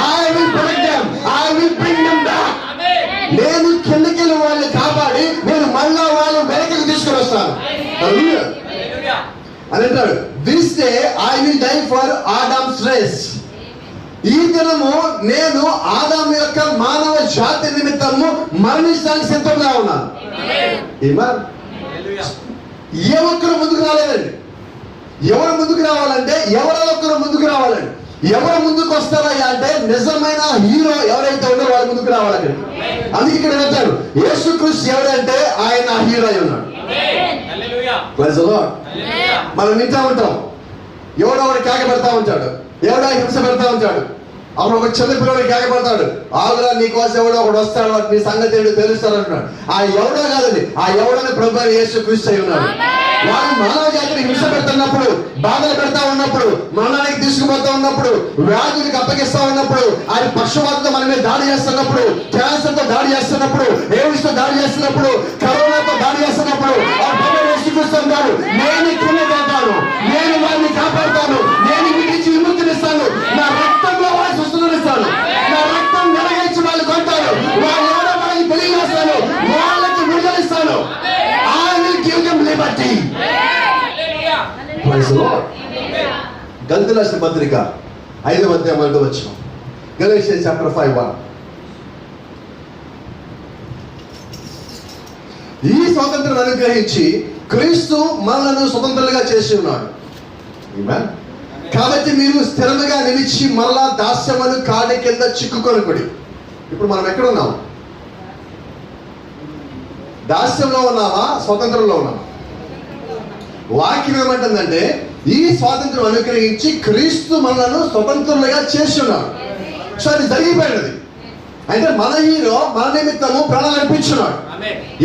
I will protect them, I will bring them back. నేను కిందకి వెళ్ళి వాళ్ళని కాపాడి నేను మళ్ళా వాళ్ళు వెనకకి తీసుకొని వస్తాను అని అంటాడు. This day I will die for Adam's race. ఈ దినము నేను ఆదాము యొక్క మానవ జాతి నిమిత్తము మరణించడానికి సిద్ధంగా ఉన్నాను. ఏ ఒక్కరు ముందుకు రాలేదండి. ఎవరు ముందుకు రావాలంటే ఎవరో ఒక్కరు ముందుకు రావాలండి. ఎవరు ముందుకు వస్తారా అంటే నిజమైన హీరో ఎవరైతే ఉన్నారో వాళ్ళు ముందుకు రావాలండి. అందుకే ఇక్కడ వెళ్తారు యేసుక్రీస్తు ఎవరంటే ఆయన హీరో అయి ఉన్నాడు. మనం వింటా ఉంటాం, ఎవడో ఒకటి కేక పెడతా ఉంటాడు, ఎవడో హింస పెడతా ఉంటాడు. అప్పుడు ఒక చిన్న పిల్లడు కేక పెడతాడు, ఆగురా నీకోసం ఎవడో ఒకడు వస్తాడు, నీ సంగతి ఏంటో తెలుస్తాడు అంటున్నాడు. ఆ ఎవడో కాదండి, ఆ ఎవడని ప్రభువైన యేసుక్రీస్తు అయి ఉన్నాడు. వాడు మానవ జాతిని హింస పెడుతున్నప్పుడు, బాధలు పెడతా ఉన్నప్పుడు, మరణానికి తీసుకుపోతా ఉన్నప్పుడు, వ్యాధులకు అప్పగిస్తా ఉన్నప్పుడు, ఆయన పక్షవాతంతో మన మీద దాడి చేస్తున్నప్పుడు, క్యాన్సర్ తో దాడి చేస్తున్నప్పుడు, ఎయిడ్స్ తో దాడి చేస్తున్నప్పుడు, కరోనాతో దాడి చేస్తున్నప్పుడు ఆ ప్రభువైన యేసుక్రీస్తు అంటాడు నేను కిందకి వెళ్తాను, నేను వారిని కాపాడుతాను, నేను వీటి నుంచి విముక్తినిస్తాను, నా రక్తంలో వారి సుస్థిస్తాను, నా రక్తం వెలగించి వాళ్ళు కొంటారు, వాళ్ళు ఎవరో వాళ్ళకి తెలియజేస్తాను, వాళ్ళకి విడుదలిస్తాను. I will give them liberty. Praise the Lord. గలతీయులకు రాసిన పత్రిక 5వ అధ్యాయం 1వ వచనం. Galatians chapter 5:1. ఈ స్వాతంత్రం అనుగ్రహించి క్రీస్తు మనలను స్వతంత్రులుగా చేసి ఉన్నాడు. ఆమేన్. కాబట్టి మీరు స్థిరముగా నిలిచి మరలా దాస్యమును కాడి కింద చిక్కుకొనకుడి. ఇప్పుడు మనం ఎక్కడ ఉన్నాం? దాస్యంలో ఉన్నామా? స్వతంత్రంలో ఉన్నామా? వాక్యం ఏమంటుందంటే ఈ స్వాతంత్రం అనుగ్రహించి క్రీస్తు మనలను స్వతంత్రులుగా చేస్తున్నాడు. సో అది జరిగిపోయినది. అయితే మన హీరో మన నిమిత్తము ప్రాణాలు అర్పించున్నాడు.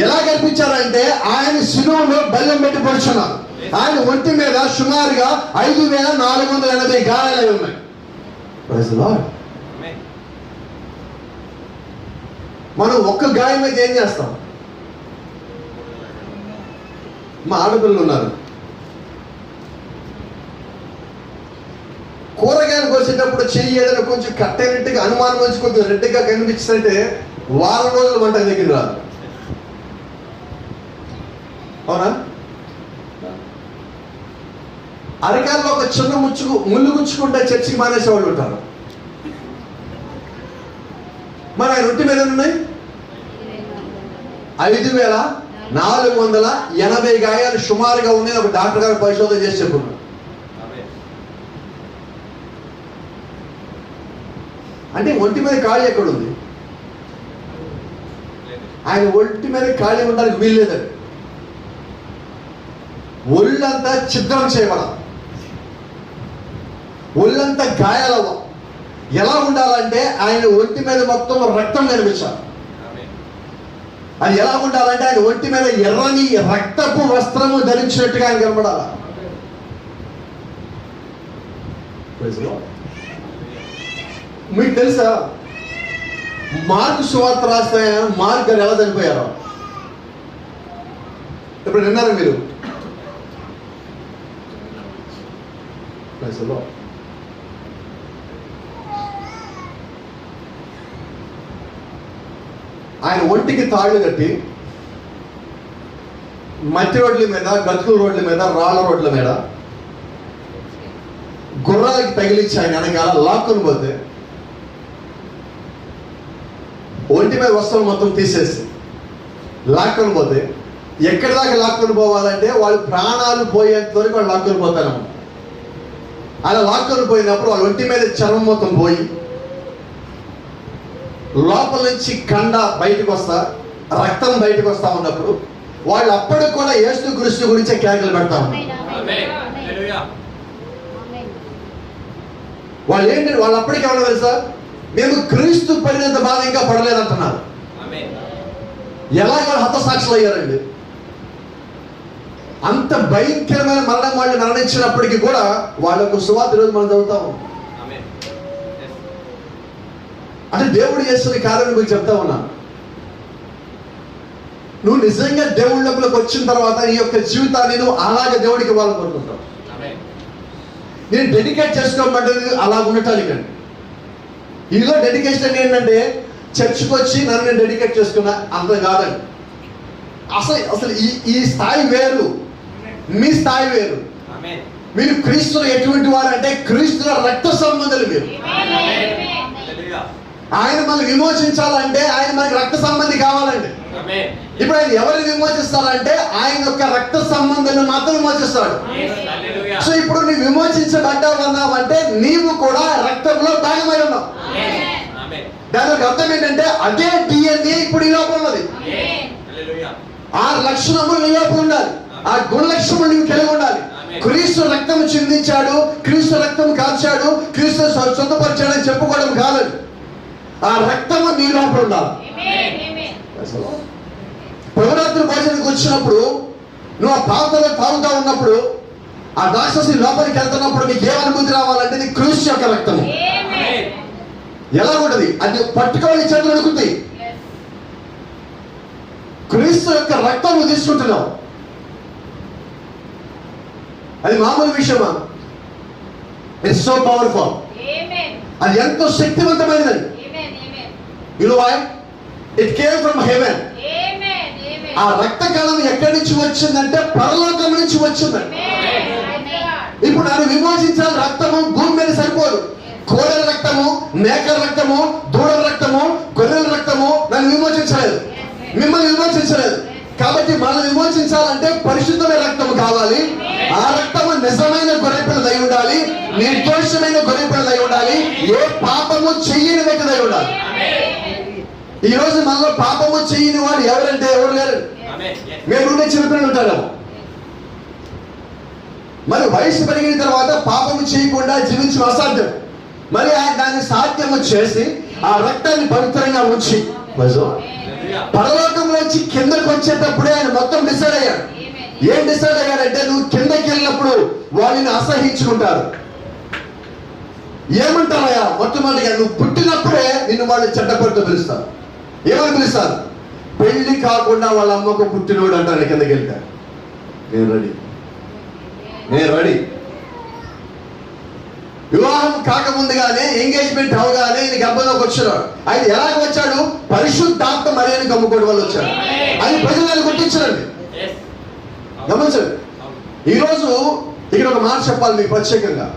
ఎలా కల్పించారంటే ఆయన శిలువలో బెల్లం పెట్టి పొడుచున్నాడు. ఆయన ఒంటి మీద సుమారుగా 5480 గాయాలు ఉన్నాయి. మనం ఒక్క గాయం అయితే ఏం చేస్తాం? మా ఆడపిల్లలు ఉన్నారు, కూరగాయలు కోసేటప్పుడు చెయ్యి ఏదైనా కొంచెం కట్టైనట్టుగా అనుమానం వచ్చి కొద్దిగా రెడ్డిగా కనిపించిందంటే వారం రోజులు వంట దగ్గర రాదు. అవునా? అరకాల్లో ఒక చిన్న ముళ్ళు గుచ్చుకుంటే చర్చికి మానేసే వాళ్ళు ఉంటారు. మరి ఆయన ఒంటి మీద ఉన్నాయి 5480 గాయాలు సుమారుగా ఉన్నాయి. ఒక డాక్టర్ గారు పరిశోధన చేసి చెప్పున్నారు. అంటే ఒంటి మీద ఖాళీ ఎక్కడుంది? ఆయన ఒంటి మీద ఖాళీ ఉండడానికి వీల్లేదండి. ఒళ్ళంతా ఛిద్రం చేయబడాలి, ఒళ్ళంతా గాయాలవ్వ. ఎలా ఉండాలంటే ఆయన ఒంటి మీద మొత్తం రక్తం కనిపించాలి. అది ఎలా ఉండాలంటే ఆయన ఒంటి మీద ఎర్రని రక్తపు వస్త్రము ధరించినట్టుగా ఆయన కనబడాలి. మీకు తెలుసా మార్కు సువార్త రాస్తే మార్క్ గారు ఎలా చనిపోయారో? ఇప్పుడు విన్నారా మీరు? ఆయన ఒంటికి తాళ్ళు కట్టి మట్టి రోడ్ల మీద, గతుకుల రోడ్ల మీద, రాళ్ళ రోడ్ల మీద గుర్రాలకి తగిలించి ఆయన వెనకాల లాక్కుని పోతే, ఒంటి మీద వస్త్రం మొత్తం తీసేసి లాక్కొని పోతే, ఎక్కడి దాకా లాక్కొని పోవాలంటే వాళ్ళు ప్రాణాలు పోయేంత వరకు వాళ్ళు లాక్కొని పోతారు. అలా లాక్కొని పోయినప్పుడు వాళ్ళ ఒంటి మీద చర్మం మొత్తం పోయి లోపల నుంచి కండ బయటకు వస్తా, రక్తం బయటకు వస్తా ఉన్నప్పుడు వాళ్ళు అప్పటికి కూడా యేసుక్రీస్తు గురించే కేకలు పెడతా ఉన్నారు. వాళ్ళు ఏంటి, వాళ్ళు అప్పటికే ఏమన్నా తెలుసా? మేము క్రీస్తు పడినంత బాధ ఇంకా పడలేదంటున్నారు. ఎలాగ హతసాక్షులు అయ్యారండి? అంత భయంకరమైన మరణం వాళ్ళు మరణించినప్పటికీ కూడా వాళ్ళకు సువార్త ఈరోజు మనం చదువుతాము. అంటే దేవుడు చేస్తున్న కార్యం గురించి చెప్తా ఉన్నా. నువ్వు నిజంగా దేవుళ్ళలోకి వచ్చిన తర్వాత నీ యొక్క జీవితాన్ని నువ్వు అలాగే దేవుడికి ఇవ్వాలని కోరుకుంటావు. నేను డెడికేట్ చేసుకోమంటే అలా ఉండటానికి అండి. ఇదిగో డెడికేషన్ ఏంటంటే చర్చ్కి వచ్చి నన్ను నేను డెడికేట్ చేసుకున్నా అంత కాదండి. అసలు ఈ స్థాయి వేరు, మీ స్థాయి వేరు. మీరు క్రీస్తులో ఎటువంటి వారు అంటే క్రీస్తుల రక్త సంబంధాలు. మీరు ఆయన మనల్ని విమోచించాలంటే ఆయన మనకి రక్త సంబంధి కావాలండి. ఇప్పుడు ఆయన ఎవరిని విమోచిస్తారంటే ఆయన యొక్క రక్త సంబంధాన్ని మాత్రం విమోచిస్తాడు. సో ఇప్పుడు నువ్వు విమోచించబడ్డావన్నావంటే నీవు కూడా రక్తంలో భాగమై ఉన్నావు. దానికి అర్థం ఏంటంటే అదే DNA ఇప్పుడు ఈ లోపల ఉన్నది. ఆ లక్షణములు నీ లోపల ఉండాలి, ఆ గుణ లక్షణములు నీవు కలిగి ఉండాలి. క్రీస్తు రక్తం చిందించాడు, క్రీస్తు రక్తం కాల్చాడు, క్రీస్తు సొంతపరిచాడని చెప్పుకోవడం కాదు. ఆ రక్తము నీ లోపల ఉండాలి. ప్రభురాత్రి భోజనానికి వచ్చినప్పుడు నువ్వు ఆ పాత్రలో తాగుతా ఉన్నప్పుడు ఆ రాక్షసి లోపలికి వెళ్తున్నప్పుడు నీకు ఏమనుభూతి రావాలంటే నీ క్రీస్తు యొక్క రక్తము ఎలా ఉంటది? అది పట్టుకోవాలి, చేతులు అడుగుతాయి. క్రీస్తు యొక్క రక్తం నువ్వు తీసుకుంటున్నావు. అది మామూలు విషయమా? It's so powerful. అది ఎంతో శక్తివంతమైనది. You know why? It came from heaven. ఆ రక్త కణం ఎక్కడి నుంచి వచ్చిందంటే పరలోకం నుంచి వచ్చిందండి. ఇప్పుడు నన్ను విమోచించాలి రక్తము భూమి మీద సరిపోదు. కోడెల రక్తము, మేకల రక్తము, దూడల రక్తము, గొర్రెల రక్తము నన్ను విమోచించలేదు, మిమ్మల్ని విమోచించలేదు. కాబట్టి మనం విమోచించాలంటే పరిశుద్ధమైన రక్తము కావాలి. ఆ రక్తము నిజమైన గొర్రెపిల్ల అయి ఉండాలి, నిర్దోషమైన గొర్రెపిల్ల అయి ఉండాలి, ఏ పాపము చెయ్యని వ్యక్తి అయి ఉండాలి. ఈ రోజు మనలో పాపము చెయ్యని వాడు ఎవరంటే ఎవరు లేరు. మేము ఉండే చిన్నపిల్లలు ఉంటారు. మరి వయసు పెరిగిన తర్వాత పాపము చేయకుండా జీవించడం అసాధ్యం. మరి ఆయన దాన్ని సాధ్యము చేసి ఆ రక్తాన్ని పవిత్రంగా ఉంచి పరలోకంలో వచ్చి కిందకు వచ్చేటప్పుడే ఆయన మొత్తం డిసైడ్ అయ్యాడు. ఏం డిసైడ్ అయ్యాడంటే, నువ్వు కిందకి వెళ్ళినప్పుడు వాళ్ళని అసహించుకుంటారు. ఏమంటారయ్యా? మొట్టమొదటిగా నువ్వు పుట్టినప్పుడే నిన్ను వాళ్ళు చెడ్డపడితో పిలుస్తారు. ఏమని పిలుస్తారు? పెళ్లి కాకుండా వాళ్ళ అమ్మకు పుట్టినోడు అంటారు. కిందకి వెళ్తారు. నేను రెడీ. వివాహం కాకముందుగానే, ఎంగేజ్మెంట్ అవగానే ఈయన గర్భంలోకి వచ్చాడు. ఆయన ఎలాగ వచ్చాడు? పరిశుద్ధాత్మ మరియని కమ్ముకోవడం వల్ల వచ్చాడు. అది ప్రజలను గుర్తించండి, గమనించండి. ఈరోజు ఇక్కడ ఒక మాట చెప్పాలి మీకు ప్రత్యేకంగా.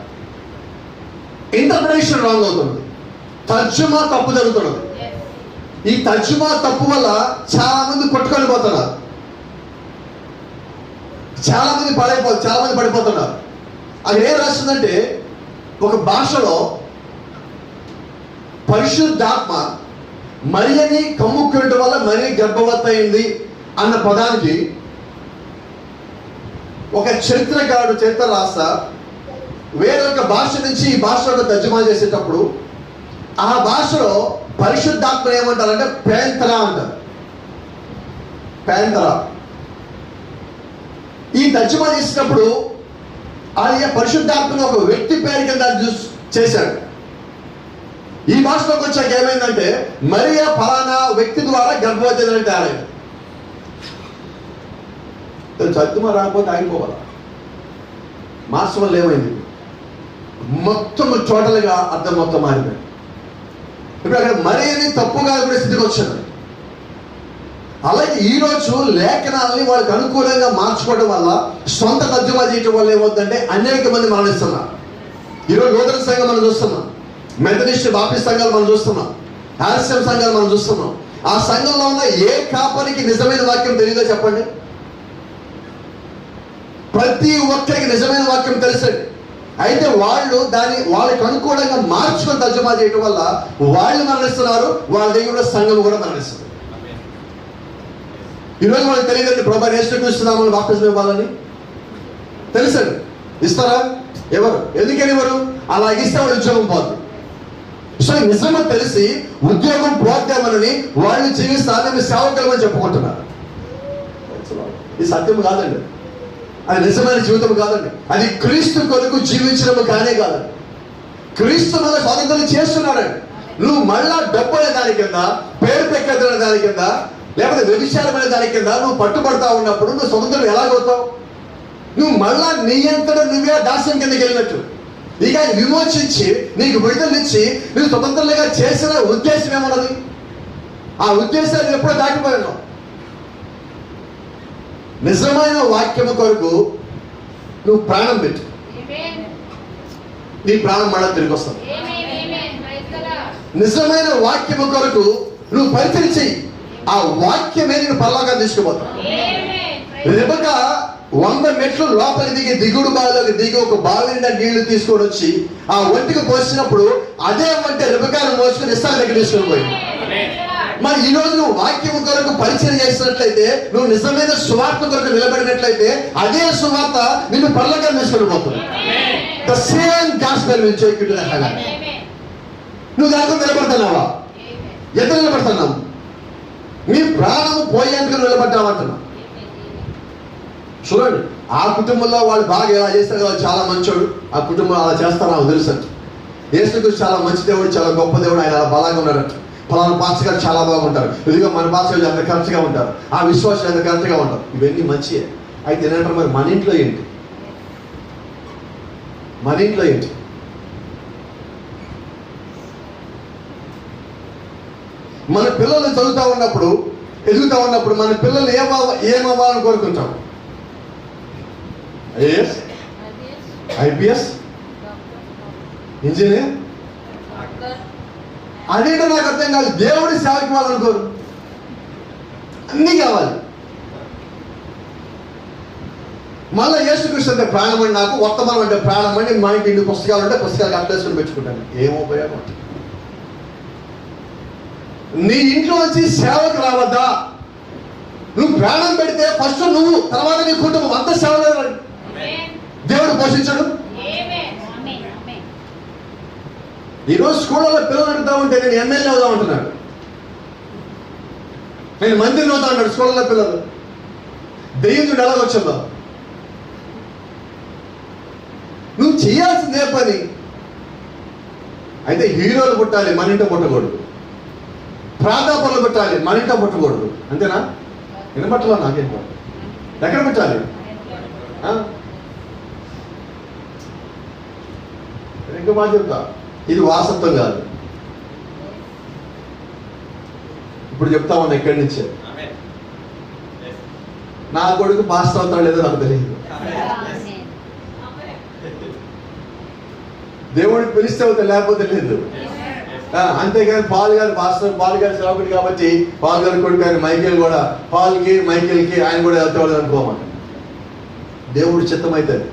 ఇంటర్ప్రిటేషన్ రాంగ్ అవుతుంది, తర్జుమా తప్పు జరుగుతున్నది. ఈ తర్జుమా తప్పు వల్ల చాలా మంది కొట్టుకొని పోతున్నారు, చాలా మంది పడిపోతున్నారు. అది ఏం రాస్తుందంటే, ఒక భాషలో పరిశుద్ధాత్మ మరియని కమ్ముకోవడం వల్ల మరి గర్భవతి అయింది అన్న పదానికి ఒక చరిత్ర రాస్తా వేరొక భాష నుంచి ఈ భాషలో తర్జుమా చేసేటప్పుడు ఆ భాషలో పరిశుద్ధాత్మ ఏమంటారంటే పేంతరా అంటారు. పేంతరా. ఈ తర్జుమా చేసినప్పుడు ఆయన పరిశుద్ధాత్మను ఒక వ్యక్తి పేరు కింద చేశాడు. ఈ భాషలోకి వచ్చాక ఏమైందంటే, మరియా ఫలానా వ్యక్తి ద్వారా గర్భవతి అని తయారైంది. చదువు రాకపోతే ఆగిపోవాలి. మార్చం వల్ల ఏమైంది? మొత్తం టోటల్గా అర్థం మొత్తం మారిపోయింది. ఇప్పుడు అక్కడ మరియని తప్పుగా కూడా స్థితికి వచ్చాడు. అలాగే ఈరోజు లేఖనాలని వాళ్ళకి అనుకూలంగా మార్చుకోవడం వల్ల, సొంత తర్జుమా చేయడం వల్ల ఏమవుతుందంటే అనేక మంది మరణిస్తున్నారు. ఈరోజు నూతన సంఘం మనం చూస్తున్నాం, మెథడిస్ట్ బాప్టిస్ట్ సంఘాలు మనం చూస్తున్నాం, ఆర్ఎస్ఎం సంఘాలు మనం చూస్తున్నాం. ఆ సంఘంలో ఉన్న ఏ కాపరికి నిజమైన వాక్యం తెలియదో చెప్పండి? ప్రతి ఒక్కరికి నిజమైన వాక్యం తెలుసండి. అయితే వాళ్ళు దాన్ని వాళ్ళకి అనుకూలంగా మార్చుకొని తర్జుమా చేయడం వల్ల వాళ్ళు మరణిస్తున్నారు, వాళ్ళ దగ్గర సంఘం కూడా మరణిస్తుంది. ఈరోజు మనకు తెలియదండి, ప్రభా యేసుక్రీస్తునామములో బాప్తిజం ఇవ్వాలని తెలుసండి. ఇస్తారా? ఎవరు? ఎందుకని ఎవరు? అలా ఇస్తే వాళ్ళు ఉద్యోగం పోద్ది. సో నిజమో తెలిసి ఉద్యోగం పోద్దామని వాళ్ళు జీవిస్తారు, మేము సేవకులమని చెప్పుకుంటున్నారు. ఇది సత్యం కాదండి, అది నిజమైన జీవితం కాదండి. అది క్రీస్తు కొరకు జీవించడం కానే కాదండి. క్రీస్తు మన స్వాతంత్రం చేస్తున్నాడండి. నువ్వు మళ్ళా డబ్బు అనే దాని కింద, పేరు పెక్కదనే దాని కింద, లేకపోతే వ్యభిచారమైన దాని కింద నువ్వు పట్టుబడతా ఉన్నప్పుడు నువ్వు స్వతంత్రం ఎలాగవుతావు? నువ్వు మళ్ళా నీ అంతటా నువ్వే దాస్యం కిందకి వెళ్ళినట్టు. ఇక ఆయన విమోచించి నీకు విడుదలనిచ్చి నువ్వు స్వతంత్రంగా చేసిన ఉద్దేశం ఏమన్నది? ఆ ఉద్దేశాన్ని ఎప్పుడో దాటిపోయాను. నిజమైన వాక్యము కొరకు నువ్వు ప్రాణం పెట్టు, నీ ప్రాణం మళ్ళా తిరిగి వస్తావు. నిజమైన వాక్యము కొరకు నువ్వు పరిచయం చెయ్యి, ఆ వాక్యమే నేను పరలోకాన్ని తీసుకుపోతాను. రెబెకా 100 మెట్లు లోపలికి దిగి దిగుడు బావిలోకి దిగి ఒక బావి నిండా నీళ్లు తీసుకొని వచ్చి ఆ ఒంటికి పోసినప్పుడు అదే వంటి రెబెకాను మోసుకొని ఇస్సాకు దగ్గర తీసుకొని పోయింది. మరి ఈ రోజు నువ్వు వాక్యం కొరకు పరిచయం చేసినట్లయితే, నువ్వు నిజమైన సువార్త కొరకు నిలబడినట్లయితే, అదే సువార్త నిన్ను పరలోకాన్ని తీసుకొని పోతుంది. The same gospel will take you to the heaven. నువ్వు దాంట్లో నిలబడుతున్నావా? ఎంత నిలబడుతున్నావు? నీ ప్రాణం పోయేందుకు నిలబడ్డామంటున్నా. చూడండి, ఆ కుటుంబంలో వాళ్ళు బాగా ఎలా చేస్తారు కదా, చాలా మంచోడు. ఆ కుటుంబం అలా చేస్తారా తెలుసు. యేసుక్రీస్తు చాలా మంచి దేవుడు, చాలా గొప్ప దేవుడు, ఆయన అలా బలంగా ఉన్నారంట. ఫలానా పాస్టర్ గారు చాలా బాగుంటారు, ఇదిగో మన పాస్టర్ గారు ఎంత కరెక్ట్గా ఉంటారు, ఆ విశ్వాసం ఎంత కరెక్ట్గా ఉంటారు. ఇవన్నీ మంచియే. అయితే ఏంటంటారు, మరి మన ఇంట్లో ఏంటి? మన ఇంట్లో ఏంటి? మన పిల్లలు చదువుతూ ఉన్నప్పుడు, ఎదుగుతూ ఉన్నప్పుడు మన పిల్లలు ఏమవ్వాలని కోరుకుంటాం? IAS, IPS, engineer. అదేంటో నాకు అర్థం కాదు. దేవుడి సేవకి వాళ్ళనుకోరు, అన్నీ కావాలి. మళ్ళీ యేసుక్రీస్తు అంటే ప్రాణం అని, నాకు వర్తమానం అంటే ప్రాణం అని, మా ఇంటి ఇన్ని పుస్తకాలు ఉంటే పుస్తకాలు అప్డేసుకొని పెట్టుకుంటాను. ఏం ఉపయోగం? నీ ఇంట్లో వచ్చి సేవకు రావద్దా? నువ్వు ప్రాణం పెడితే ఫస్ట్ నువ్వు, తర్వాత నీ కుటుంబం అంతా సేవలో దేవుడు పోషించడు. ఈరోజు స్కూళ్ళలో పిల్లలు అడుగుతా ఉంటే నేను ఎమ్మెల్యే అవుదాం అంటున్నాడు, నేను మంత్రిని అవుతా అన్నాడు స్కూళ్ళలో పిల్లలు. దెయ్యం చూడు ఎలాగొచ్చిందో. నువ్వు చేయాల్సిందే పని. అయితే హీరోలు పుట్టాలి, మన ఇంట పుట్టకూడదు. ప్రార్థాపనలు పెట్టాలి, మన ఇంట పుట్టకూడదు. అంతేనా? వినపట్టలో నాకేం ఎక్కడ పెట్టాలి? ఇంకా మాట చెప్తా, ఇది వారసత్వం కాదు. ఇప్పుడు చెప్తా ఉన్నా ఇక్కడి నుంచే. నా కొడుకు పాస్టర్ అవుతాడు లేదో నాకు తెలియదు. దేవుడికి పిలిస్తే అవుతా, లేకపోతే లేదు. అంతేగాని పాల్ గారు పాస్టర్, పాల్ గారు సేవకుడు కాబట్టి పాల్ గారి కొడుకు ఆయన మైకేల్ కూడా, పాల్కి మైకేల్కి ఆయన కూడా వెళ్తాడు అనుకోమాట. దేవుడి చిత్తం అవుతుంది.